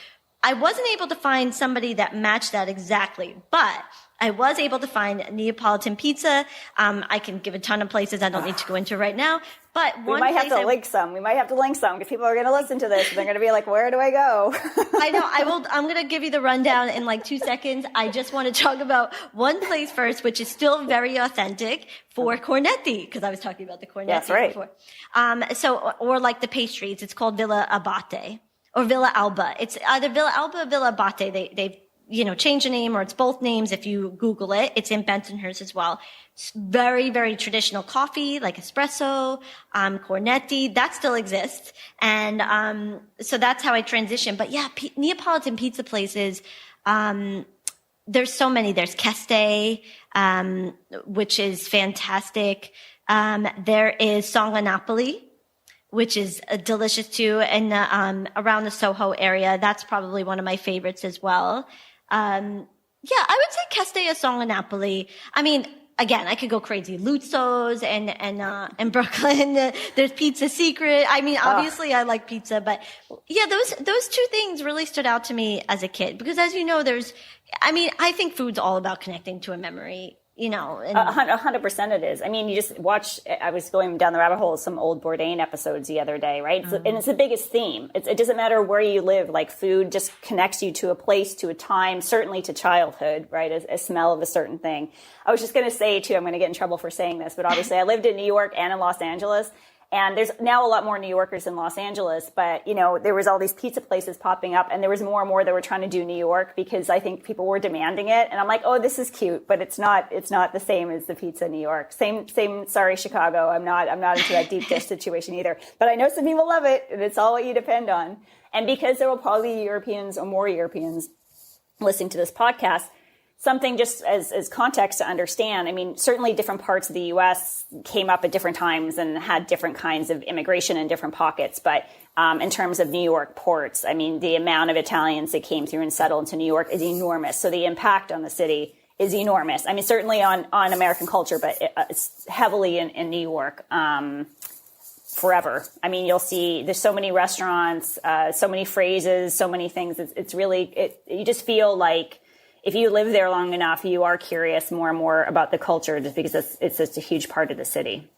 I wasn't able to find somebody that matched that exactly, but I was able to find Neapolitan pizza. I can give a ton of places I don't need to go into right now, but we might have to link some. We might have to link some because people are going to listen to this and they're going to be like, where do I go? I know. I'm going to give you the rundown in like 2 seconds. I just want to talk about one place first, which is still very authentic for cornetti, because I was talking about the cornetti That's right. before. Or like the pastries, it's called Villa Abate or Villa Alba. It's either Villa Alba or Villa Abate. They've changed the name, or it's both names if you Google it. It's in Bensonhurst as well. It's very, very traditional coffee, like espresso, cornetti, that still exists. And, so that's how I transitioned. But yeah, Neapolitan pizza places, there's so many. There's Cassandra, which is fantastic. There is Songa Napoli, which is delicious too. And, around the Soho area, that's probably one of my favorites as well. I would say Cassandra, Songa Napoli. I mean, again, I could go crazy. Luzzo's and Brooklyn. There's Pizza Secret. I mean, obviously I like pizza, but yeah, those two things really stood out to me as a kid because as you know, I think food's all about connecting to a memory. And 100% it is. I mean, you just watch, I was going down the rabbit hole of some old Bourdain episodes the other day, right? Mm-hmm. And it's the biggest theme. It doesn't matter where you live, like food just connects you to a place, to a time, certainly to childhood, right? A smell of a certain thing. I was just going to say too, I'm going to get in trouble for saying this, but obviously I lived in New York and in Los Angeles. And there's now a lot more New Yorkers in Los Angeles, but, there was all these pizza places popping up and there was more and more that were trying to do New York because I think people were demanding it. And I'm like, oh, this is cute, but it's not the same as the pizza in New York. Same, sorry, Chicago. I'm not into that deep dish situation either, but I know some people love it and it's all what you depend on. And because there will probably be Europeans or more Europeans listening to this podcast, something just as context to understand. I mean, certainly different parts of the U.S. came up at different times and had different kinds of immigration in different pockets. But in terms of New York ports, I mean, the amount of Italians that came through and settled into New York is enormous. So the impact on the city is enormous. I mean, certainly on American culture, but it's heavily in New York forever. I mean, you'll see there's so many restaurants, so many phrases, so many things. It's really, you just feel like, if you live there long enough, you are curious more and more about the culture just because it's such a huge part of the city.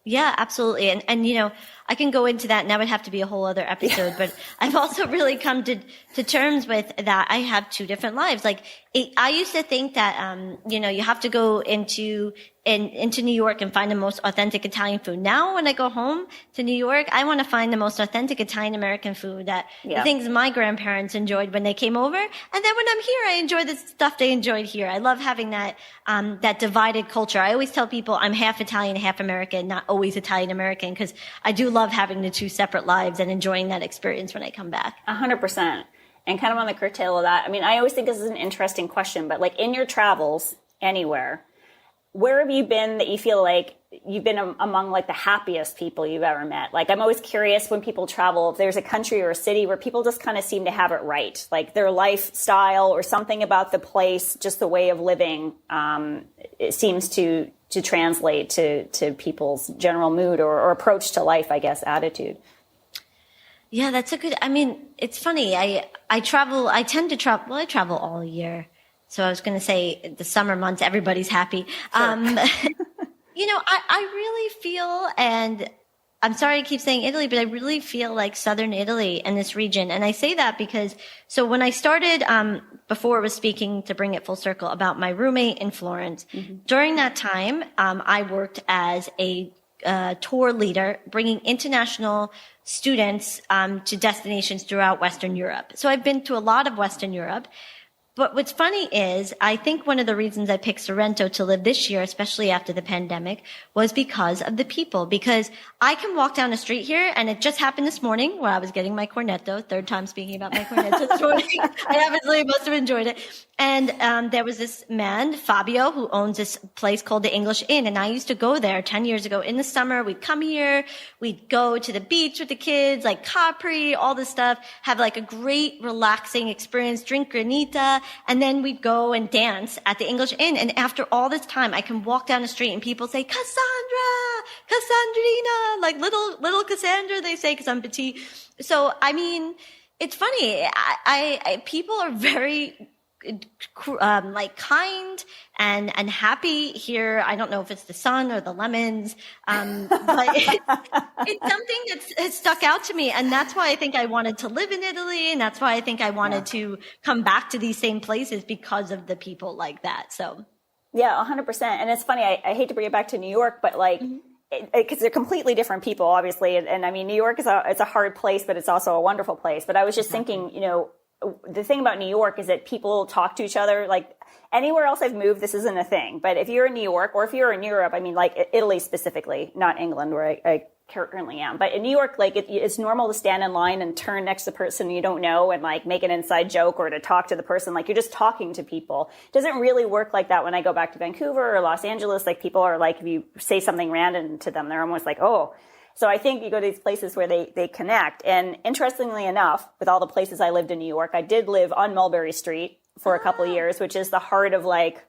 Yeah, absolutely. And I can go into that and that would have to be a whole other episode, but I've also really come to terms with that. I have two different lives. Like I used to think that, you have to go into New York and find the most authentic Italian food. Now, when I go home to New York, I want to find the most authentic Italian American food the things my grandparents enjoyed when they came over. And then when I'm here, I enjoy the stuff they enjoyed here. I love having that divided culture. I always tell people I'm half Italian, half American, not always Italian American, because I do love having the two separate lives and enjoying that experience when I come back. 100%. And kind of on the curtail of that, I mean, I always think this is an interesting question, but like in your travels anywhere, where have you been that you feel like you've been among like the happiest people you've ever met? Like I'm always curious when people travel, if there's a country or a city where people just kind of seem to have it right, like their lifestyle or something about the place, just the way of living, it seems to translate to people's general mood or approach to life, I guess, attitude. Yeah, that's it's funny. I travel all year. So I was going to say the summer months, everybody's happy. Sure. I really feel, and I'm sorry I keep saying Italy, but I really feel like Southern Italy and this region. And I say that because, so when I started, before I was speaking to bring it full circle about my roommate in Florence, during that time, I worked as a tour leader, bringing international students to destinations throughout Western Europe. So I've been to a lot of Western Europe. But what's funny is I think one of the reasons I picked Sorrento to live this year, especially after the pandemic, was because of the people. Because I can walk down the street here, and it just happened this morning where I was getting my cornetto, third time speaking about my cornetto this morning. I obviously must have enjoyed it. And there was this man, Fabio, who owns this place called the English Inn. And I used to go there 10 years ago in the summer. We'd come here. We'd go to the beach with the kids, like Capri, all this stuff, have like a great relaxing experience, drink granita. And then we'd go and dance at the English Inn. And after all this time, I can walk down the street and people say, Cassandra, Cassandrina, like little Cassandra, they say, because I'm petite. So, I mean, It's funny. People are very like kind and happy here. I don't know if it's the sun or the lemons, but it's something that's stuck out to me, and that's why I think I wanted to live in Italy, and that's why I think I wanted to come back to these same places because of the people like that. So yeah, 100%. And it's funny. I hate to bring it back to New York, but like. Because they're completely different people, obviously. And I mean, New York it's a hard place, but it's also a wonderful place. But I was just thinking, you know, the thing about New York is that people talk to each other. Like anywhere else I've moved, this isn't a thing. But if you're in New York or if you're in Europe, I mean, like Italy specifically, not England where I currently am. But in New York, like it's normal to stand in line and turn next to the person you don't know and like make an inside joke or to talk to the person. Like you're just talking to people. It doesn't really work like that when I go back to Vancouver or Los Angeles. Like people are like, if you say something random to them, they're almost like, oh. So I think you go to these places where they connect. And interestingly enough, with all the places I lived in New York, I did live on Mulberry Street for a couple of years, which is the heart of like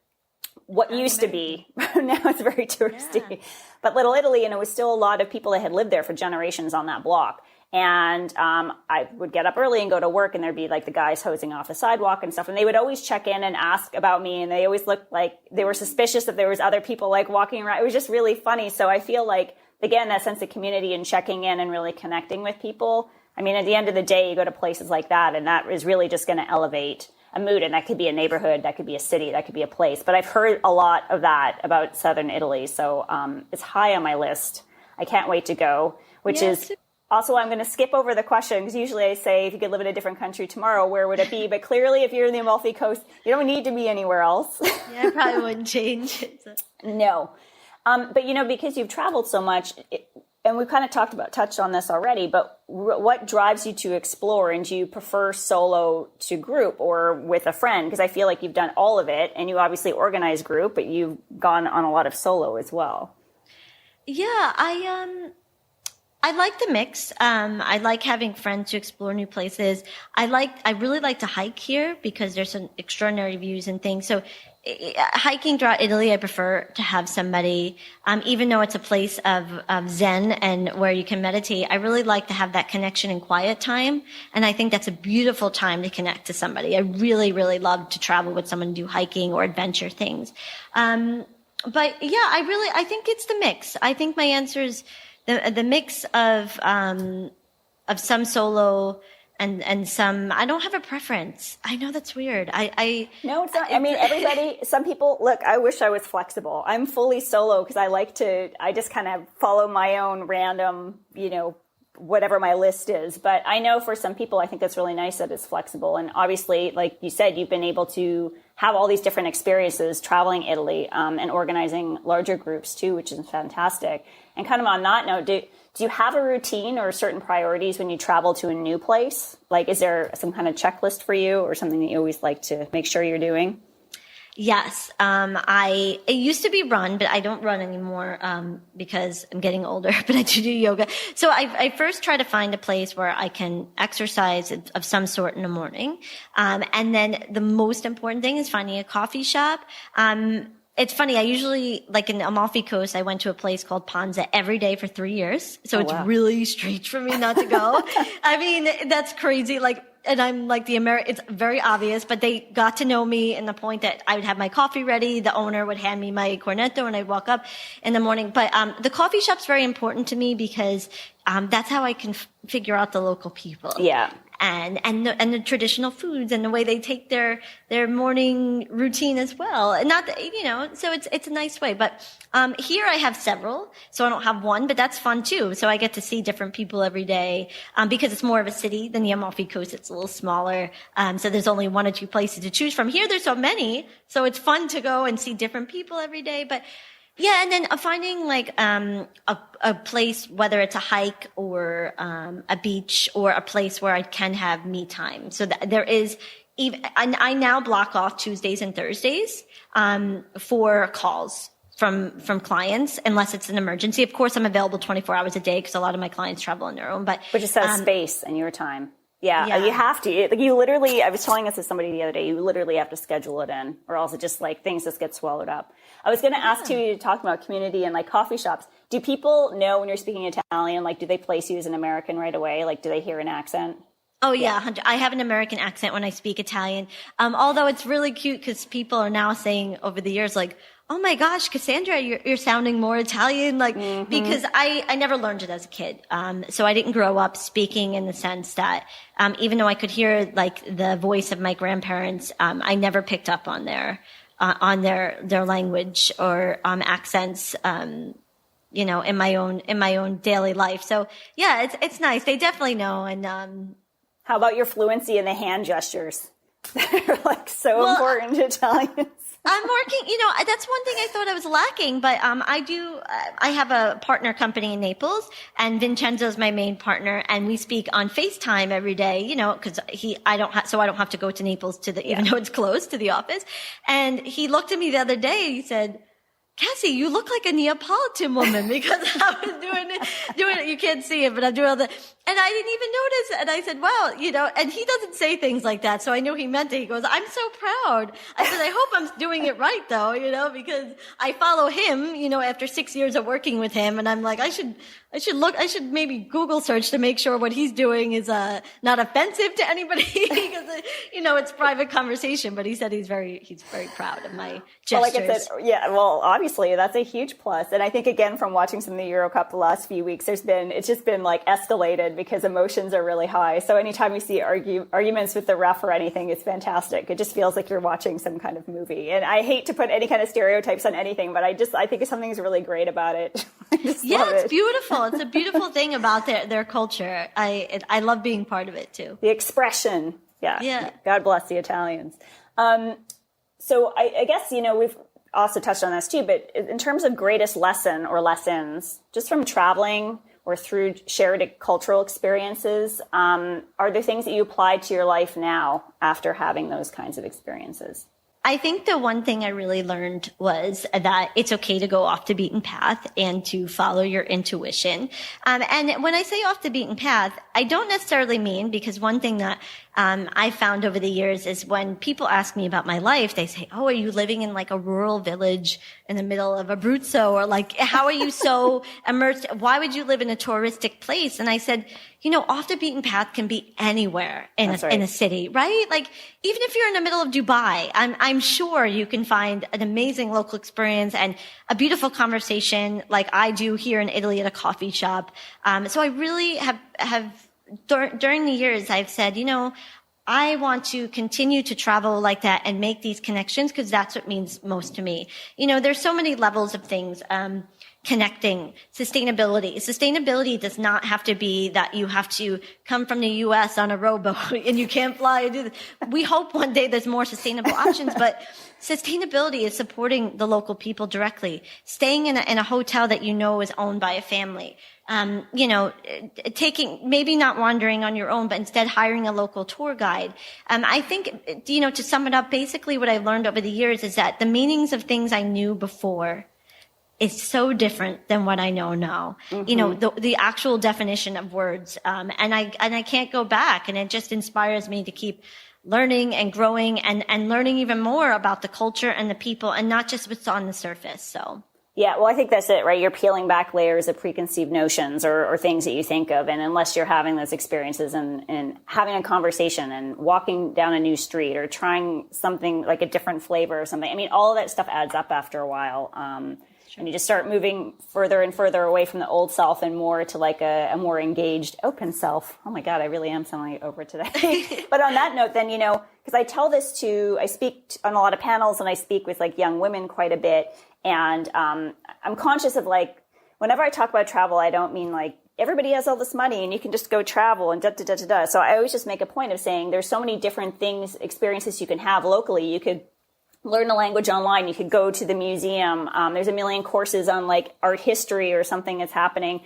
what used to be. Now it's very touristy. Yeah. But Little Italy, and it was still a lot of people that had lived there for generations on that block. And I would get up early and go to work, and there'd be like the guys hosing off the sidewalk and stuff. And they would always check in and ask about me. And they always looked like they were suspicious that there was other people like walking around. It was just really funny. So I feel like, again, that sense of community and checking in and really connecting with people. I mean, at the end of the day, you go to places like that, and that is really just going to elevate a mood. And that could be a neighborhood, that could be a city, that could be a place. But I've heard a lot of that about Southern Italy. So it's high on my list. I can't wait to go, which is also, I'm going to skip over the question because usually I say, if you could live in a different country tomorrow, where would it be? But clearly, if you're in the Amalfi Coast, you don't need to be anywhere else. Yeah, I probably wouldn't change it. So. No. But, you know, because you've traveled so much, and we've kind of touched on this already, but what drives you to explore? And do you prefer solo to group or with a friend? Because I feel like you've done all of it, and you obviously organize group, but you've gone on a lot of solo as well. Yeah, I like the mix. I like having friends to explore new places. I really like to hike here because there's some extraordinary views and things. So hiking throughout Italy, I prefer to have somebody, even though it's a place of Zen and where you can meditate, I really like to have that connection and quiet time. And I think that's a beautiful time to connect to somebody. I really, really love to travel with someone, do hiking or adventure things. But yeah, I think it's the mix. I think my answer is the mix of some solo and some. I don't have a preference. I know that's weird. No, it's not. I mean, everybody. Some people look. I wish I was flexible. I'm fully solo because I just kind of follow my own random, whatever my list is. But I know for some people, I think that's really nice that it's flexible. And obviously, like you said, you've been able to have all these different experiences traveling Italy and organizing larger groups too, which is fantastic. And kind of on that note, do you have a routine or certain priorities when you travel to a new place? Like, is there some kind of checklist for you or something that you always like to make sure you're doing? Yes. It used to be run, but I don't run anymore, because I'm getting older, but I do yoga. So I first try to find a place where I can exercise of some sort in the morning. And then the most important thing is finding a coffee shop. It's funny. I usually, like in Amalfi Coast, I went to a place called Panza every day for 3 years. So it's really strange for me not to go. I mean, that's crazy. Like, and I'm like it's very obvious, but they got to know me in the point that I would have my coffee ready. The owner would hand me my cornetto and I'd walk up in the morning. But, the coffee shop's very important to me because, that's how I can figure out the local people. Yeah. And the traditional foods and the way they take their morning routine as well. And not, so it's a nice way. But, here I have several. So I don't have one, but that's fun too. So I get to see different people every day, because it's more of a city than the Amalfi Coast. It's a little smaller. So there's only one or two places to choose from. Here there's so many. So it's fun to go and see different people every day. But yeah, and then finding like a place, whether it's a hike or a beach or a place where I can have me time. So that there is even, and I now block off Tuesdays and Thursdays for calls from clients, unless it's an emergency. Of course, I'm available 24 hours a day because a lot of my clients travel on their own. But just has space and your time. Yeah, you have to. You literally, I was telling this to somebody the other day, you literally have to schedule it in or else it just like things just get swallowed up. I was going to ask you to talk about community and like coffee shops. Do people know when you're speaking Italian, like do they place you as an American right away? Like do they hear an accent? Oh yeah, 100. I have an American accent when I speak Italian. Although it's really cute because people are now saying over the years, like, "Oh my gosh, Cassandra, you're sounding more Italian." Like, because I never learned it as a kid. So I didn't grow up speaking in the sense that, even though I could hear like the voice of my grandparents, I never picked up on their language or, accents, in my own daily life. So yeah, it's nice. They definitely know. And, how about your fluency in the hand gestures? They're like so important to Italians. I'm working, that's one thing I thought I was lacking, but I have a partner company in Naples, and Vincenzo's my main partner, and we speak on FaceTime every day, because I don't have to go to Naples even though it's close to the office. And he looked at me the other day and he said, "Cassie, you look like a Neapolitan woman," because I was doing it. You can't see it, but I'm doing all the, and I didn't even notice. And I said, "Well, and he doesn't say things like that. So I knew he meant it." He goes, "I'm so proud." I said, "I hope I'm doing it right though, because I follow him, after 6 years of working with him. And I'm like, I should maybe Google search to make sure what he's doing is, not offensive to anybody because, it's private conversation." But he said he's very proud of my gestures. Well, like I said, yeah, well, obviously that's a huge plus. And I think again, from watching some of the Euro Cup the last few weeks, it's just been like escalated because emotions are really high. So anytime you see arguments with the ref or anything, it's fantastic. It just feels like you're watching some kind of movie. And I hate to put any kind of stereotypes on anything, but I think something's really great about it. It's beautiful. It's a beautiful thing about their culture. I love being part of it too. The expression. Yeah. God bless the Italians. So I guess, we've also touched on this too, but in terms of greatest lesson or lessons, just from traveling or through shared cultural experiences, are there things that you apply to your life now after having those kinds of experiences? I think the one thing I really learned was that it's okay to go off the beaten path and to follow your intuition. And when I say off the beaten path, I don't necessarily mean, because one thing that I found over the years is when people ask me about my life, they say, "Oh, are you living in like a rural village in the middle of Abruzzo?" Or like, "How are you so immersed? Why would you live in a touristic place?" And I said, off the beaten path can be anywhere in a city, right? Like, even if you're in the middle of Dubai, I'm sure you can find an amazing local experience and a beautiful conversation like I do here in Italy at a coffee shop. So I really have during the years, I've said, I want to continue to travel like that and make these connections because that's what means most to me. There's so many levels of things. Connecting, sustainability. Sustainability does not have to be that you have to come from the U.S. on a rowboat and you can't fly and do this. We hope one day there's more sustainable options, but sustainability is supporting the local people directly, staying in a hotel that is owned by a family. Taking, maybe not wandering on your own, but instead hiring a local tour guide. I think, to sum it up, basically what I've learned over the years is that the meanings of things I knew before is so different than what I know now. Mm-hmm. The actual definition of words. And I can't go back, and it just inspires me to keep learning and growing and learning even more about the culture and the people and not just what's on the surface. So. Yeah, well, I think that's it, right? You're peeling back layers of preconceived notions or things that you think of. And unless you're having those experiences and having a conversation and walking down a new street or trying something like a different flavor or something, I mean, all of that stuff adds up after a while. And you just start moving further and further away from the old self and more to like a more engaged, open self. Oh my God, I really am sounding like Oprah today. But on that note, then, because I speak on a lot of panels and I speak with like young women quite a bit. And I'm conscious of like, whenever I talk about travel, I don't mean like everybody has all this money and you can just go travel and da-da-da-da-da. So I always just make a point of saying there's so many different experiences you can have locally. You could learn a language online. You could go to the museum. There's a million courses on like art history or something that's happening.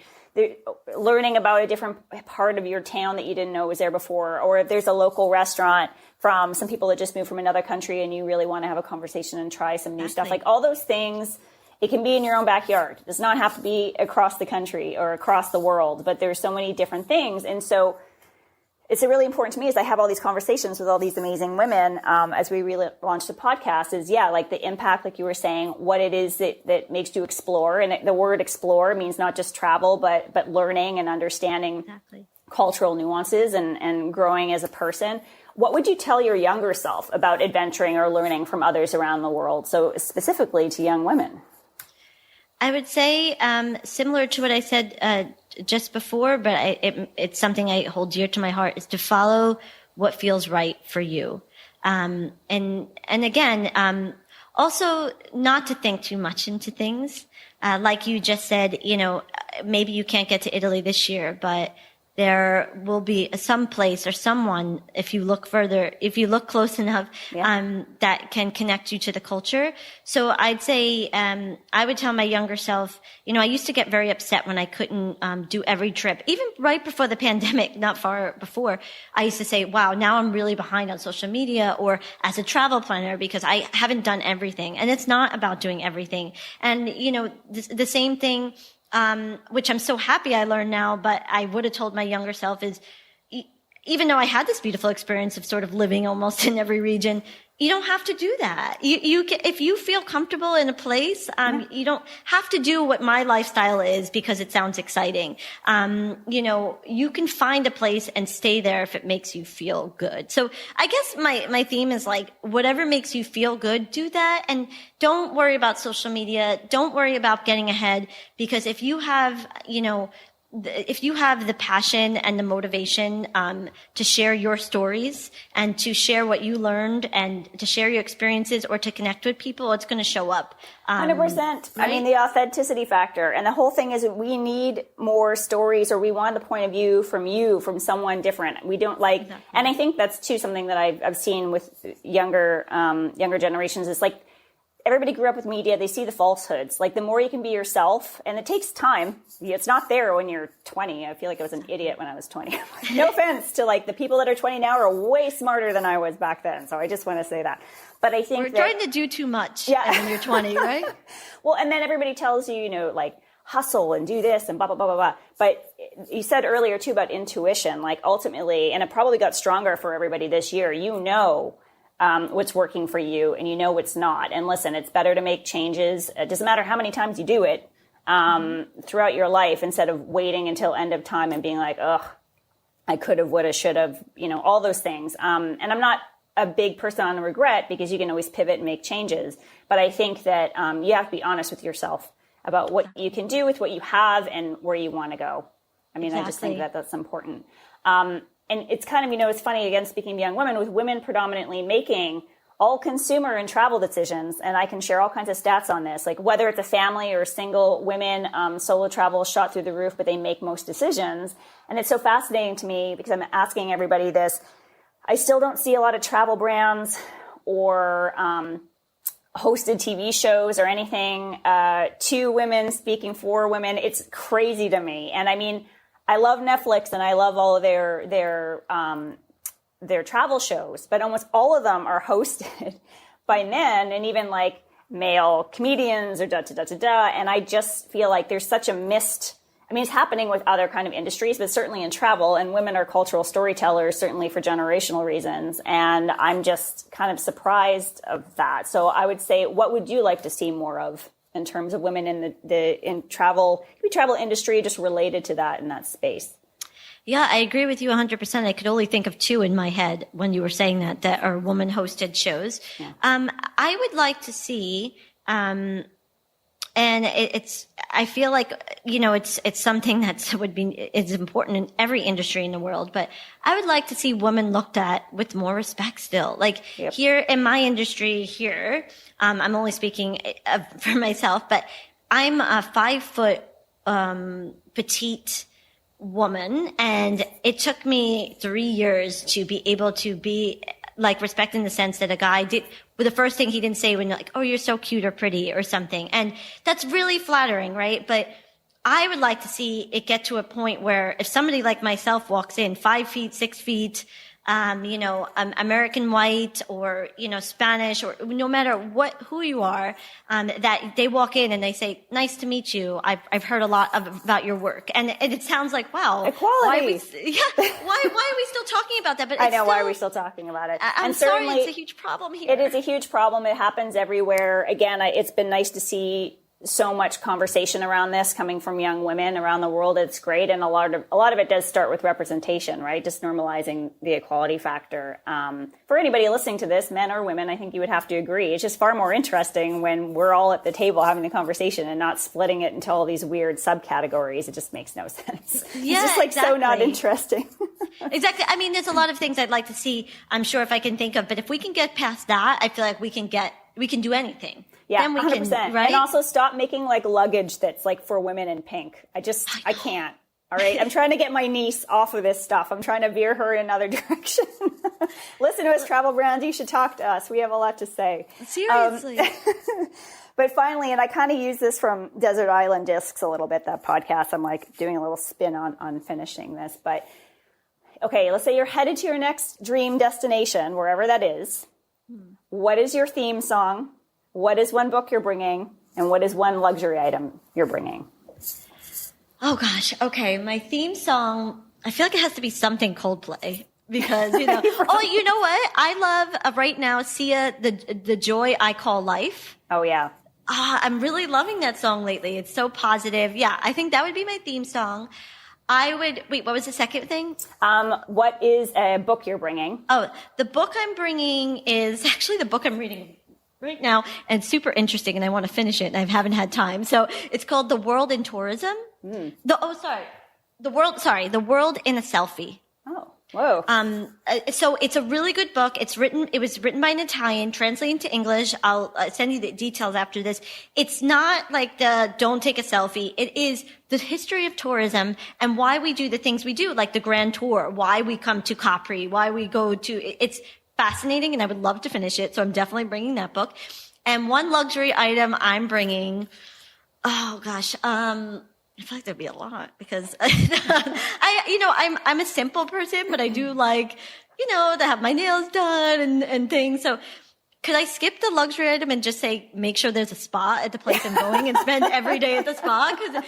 Learning about a different part of your town that you didn't know was there before. Or if there's a local restaurant from some people that just moved from another country and you really want to have a conversation and try some new stuff. Like all those things, it can be in your own backyard. It does not have to be across the country or across the world, but there's so many different things. And so it's really important to me as I have all these conversations with all these amazing women, as we really launched the podcast is, like the impact, like you were saying, what it is that makes you explore. And the word explore means not just travel, but learning and understanding cultural nuances and growing as a person. What would you tell your younger self about adventuring or learning from others around the world? So specifically to young women. I would say similar to what I said just before, but it's something I hold dear to my heart, is to follow what feels right for you. And again, also not to think too much into things. Like you just said, maybe you can't get to Italy this year, but there will be some place or someone, if you look close enough, that can connect you to the culture. So I'd say, I would tell my younger self, I used to get very upset when I couldn't, do every trip. Even right before the pandemic, not far before, I used to say, wow, now I'm really behind on social media or as a travel planner because I haven't done everything. And it's not about doing everything. And, the same thing, which I'm so happy I learned now, but I would have told my younger self is, even though I had this beautiful experience of sort of living almost in every region, you don't have to do that. You can, if you feel comfortable in a place, you don't have to do what my lifestyle is because it sounds exciting. You can find a place and stay there if it makes you feel good. So I guess my theme is like, whatever makes you feel good, do that. And don't worry about social media. Don't worry about getting ahead, because if you have, if you have the passion and the motivation to share your stories and to share what you learned and to share your experiences or to connect with people, it's going to show up. 100%. Right? I mean, the authenticity factor. And the whole thing is that we need more stories, or we want the point of view from someone different. We don't like, exactly. And I think that's too something that I've seen with younger generations. Is like, everybody grew up with media. They see the falsehoods. Like, the more you can be yourself, and it takes time. It's not there when you're 20. I feel like I was an idiot when I was 20. No offense to like the people that are 20 now are way smarter than I was back then. So I just want to say that. But I think we're trying to do too much when you're 20, right? Well, and then everybody tells you, like, hustle and do this and blah, blah, blah, blah, blah. But you said earlier too about intuition, like ultimately, and it probably got stronger for everybody this year, what's working for you and what's not. And listen, it's better to make changes. It doesn't matter how many times you do it throughout your life, instead of waiting until end of time and being like, ugh, I could have, would have, should have, all those things. And I'm not a big person on regret, because you can always pivot and make changes. But I think that you have to be honest with yourself about what you can do with what you have and where you want to go. I mean, exactly. I just think that that's important. And it's kind of, it's funny, again, speaking of young women, with women predominantly making all consumer and travel decisions. And I can share all kinds of stats on this, like whether it's a family or single women, solo travel shot through the roof, but they make most decisions. And it's so fascinating to me, because I'm asking everybody this. I still don't see a lot of travel brands or hosted TV shows or anything to women speaking for women. It's crazy to me. And I mean, I love Netflix and I love all of their travel shows, but almost all of them are hosted by men, and even like male comedians or da-da-da-da-da. And I just feel like there's such a missed, it's happening with other kind of industries, but certainly in travel, and women are cultural storytellers, certainly for generational reasons. And I'm just kind of surprised of that. So I would say, what would you like to see more of in terms of women in the travel industry, just related to that in that space? Yeah, I agree with you 100%. I could only think of two in my head when you were saying that are woman-hosted shows. Yeah. I would like to see, and I feel like, it's something it's important in every industry in the world, but I would like to see women looked at with more respect still. Like, yep. Here in my industry here, I'm only speaking for myself, but I'm a 5-foot, petite woman, and it took me 3 years to be able to be like respect in the sense that a guy did, well, the first thing he didn't say when you're like, oh, you're so cute or pretty or something. And that's really flattering, right? But I would like to see it get to a point where if somebody like myself walks in 5 feet, 6 feet, American white or, Spanish, or no matter who you are, that they walk in and they say, nice to meet you. I've heard a lot about your work. And it sounds like, wow. Equality. Why are we still talking about that? But I know, why are we still talking about it? I'm sorry, it's a huge problem here. It is a huge problem. It happens everywhere. Again, it's been nice to see so much conversation around this coming from young women around the world. It's great. And a lot of it does start with representation, right? Just normalizing the equality factor. For anybody listening to this, men or women, I think you would have to agree. It's just far more interesting when we're all at the table having the conversation and not splitting it into all these weird subcategories. It just makes no sense. Yeah, it's just exactly. So not interesting. Exactly. I mean, there's a lot of things I'd like to see, I'm sure, if I can think of, but if we can get past that, I feel like we can do anything. Yeah, then we 100%. can, right? And also stop making like luggage that's like for women in pink. I can't. All right. I'm trying to get my niece off of this stuff. I'm trying to veer her in another direction. Listen to us, travel brands. You should talk to us. We have a lot to say. Seriously. But finally, and I kind of use this from Desert Island Discs a little bit, that podcast. I'm like doing a little spin on finishing this. But okay, let's say you're headed to your next dream destination, wherever that is. What is your theme song? What is one book you're bringing? And what is one luxury item you're bringing? Oh, gosh. Okay. My theme song, I feel like it has to be something Coldplay. Because, you know, oh, you know what? I love right now, Sia, the Joy I Call Life. Oh, yeah. I'm really loving that song lately. It's so positive. Yeah, I think that would be my theme song. Wait, what was the second thing? What is a book you're bringing? Oh, the book I'm bringing is actually the book I'm reading right now, and super interesting, and I want to finish it, and I haven't had time. So it's called The World in Tourism. The World in a Selfie. Oh, whoa. So it's a really good book. It was written by an Italian, translated into English. I'll send you the details after this. It's not like the don't take a selfie. It is the history of tourism and why we do the things we do, like the Grand Tour, why we come to Capri, why we go to, it's fascinating, and I would love to finish it. So I'm definitely bringing that book. And one luxury item I'm bringing, oh gosh, I feel like there'd be a lot because I'm a simple person, but I do like, to have my nails done and things. So could I skip the luxury item and just say, make sure there's a spa at the place I'm going and spend every day at the spa? Because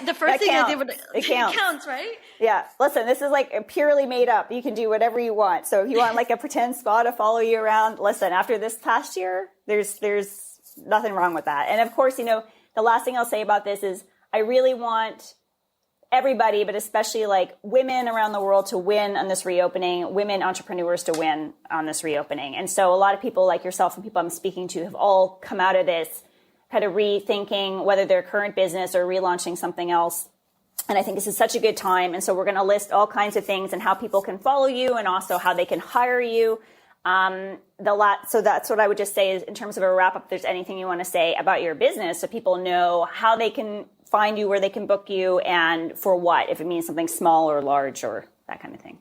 the first thing I did, it counts, right? Yeah. Listen, this is like purely made up. You can do whatever you want. So if you want like a pretend spa to follow you around, listen, after this past year, there's nothing wrong with that. And of course, the last thing I'll say about this is I really want everybody, but especially like women around the world to win on this reopening, women entrepreneurs to win on this reopening. And so a lot of people like yourself and people I'm speaking to have all come out of this kind of rethinking whether their current business or relaunching something else. And I think this is such a good time. And so we're going to list all kinds of things and how people can follow you and also how they can hire you. So that's what I would just say is in terms of a wrap up, if there's anything you want to say about your business so people know how they can find you, where they can book you, and for what, if it means something small or large or that kind of thing.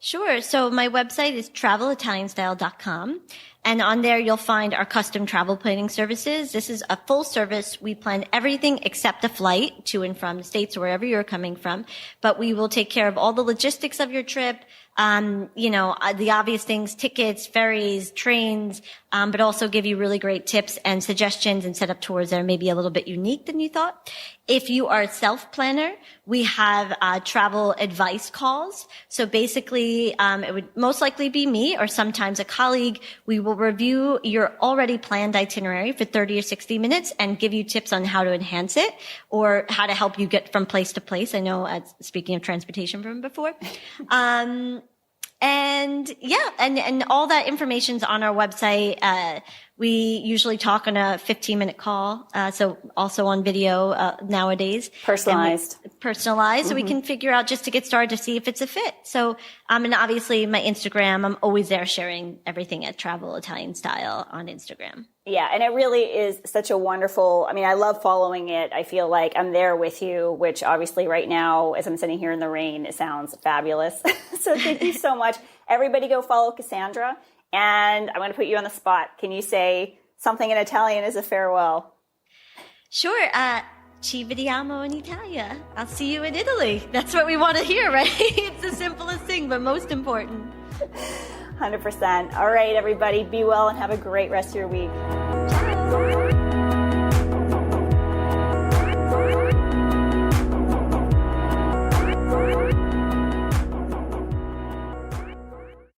Sure. So my website is travelitalianstyle.com. And on there, you'll find our custom travel planning services. This is a full service. We plan everything except a flight to and from the States or wherever you're coming from. But we will take care of all the logistics of your trip. The obvious things, tickets, ferries, trains, but also give you really great tips and suggestions and set up tours that are maybe a little bit unique than you thought. If you are a self-planner, we have travel advice calls. So basically, it would most likely be me or sometimes a colleague. We will review your already planned itinerary for 30 or 60 minutes and give you tips on how to enhance it or how to help you get from place to place. I know, speaking of transportation from before. And all that information's on our website. We usually talk on a 15-minute call. So also on video, nowadays. Personalized. Mm-hmm. So we can figure out just to get started to see if it's a fit. So, and obviously my Instagram, I'm always there sharing everything at Travel Italian Style on Instagram. Yeah. And it really is such a wonderful, I love following it. I feel like I'm there with you, which obviously right now, as I'm sitting here in the rain, it sounds fabulous. So thank you so much. Everybody go follow Cassandra. And I'm going to put you on the spot. Can you say something in Italian as a farewell? Sure. Ci vediamo in Italia. I'll see you in Italy. That's what we want to hear, right? It's the simplest thing, but most important. 100%. All right, everybody. Be well and have a great rest of your week. Ciao.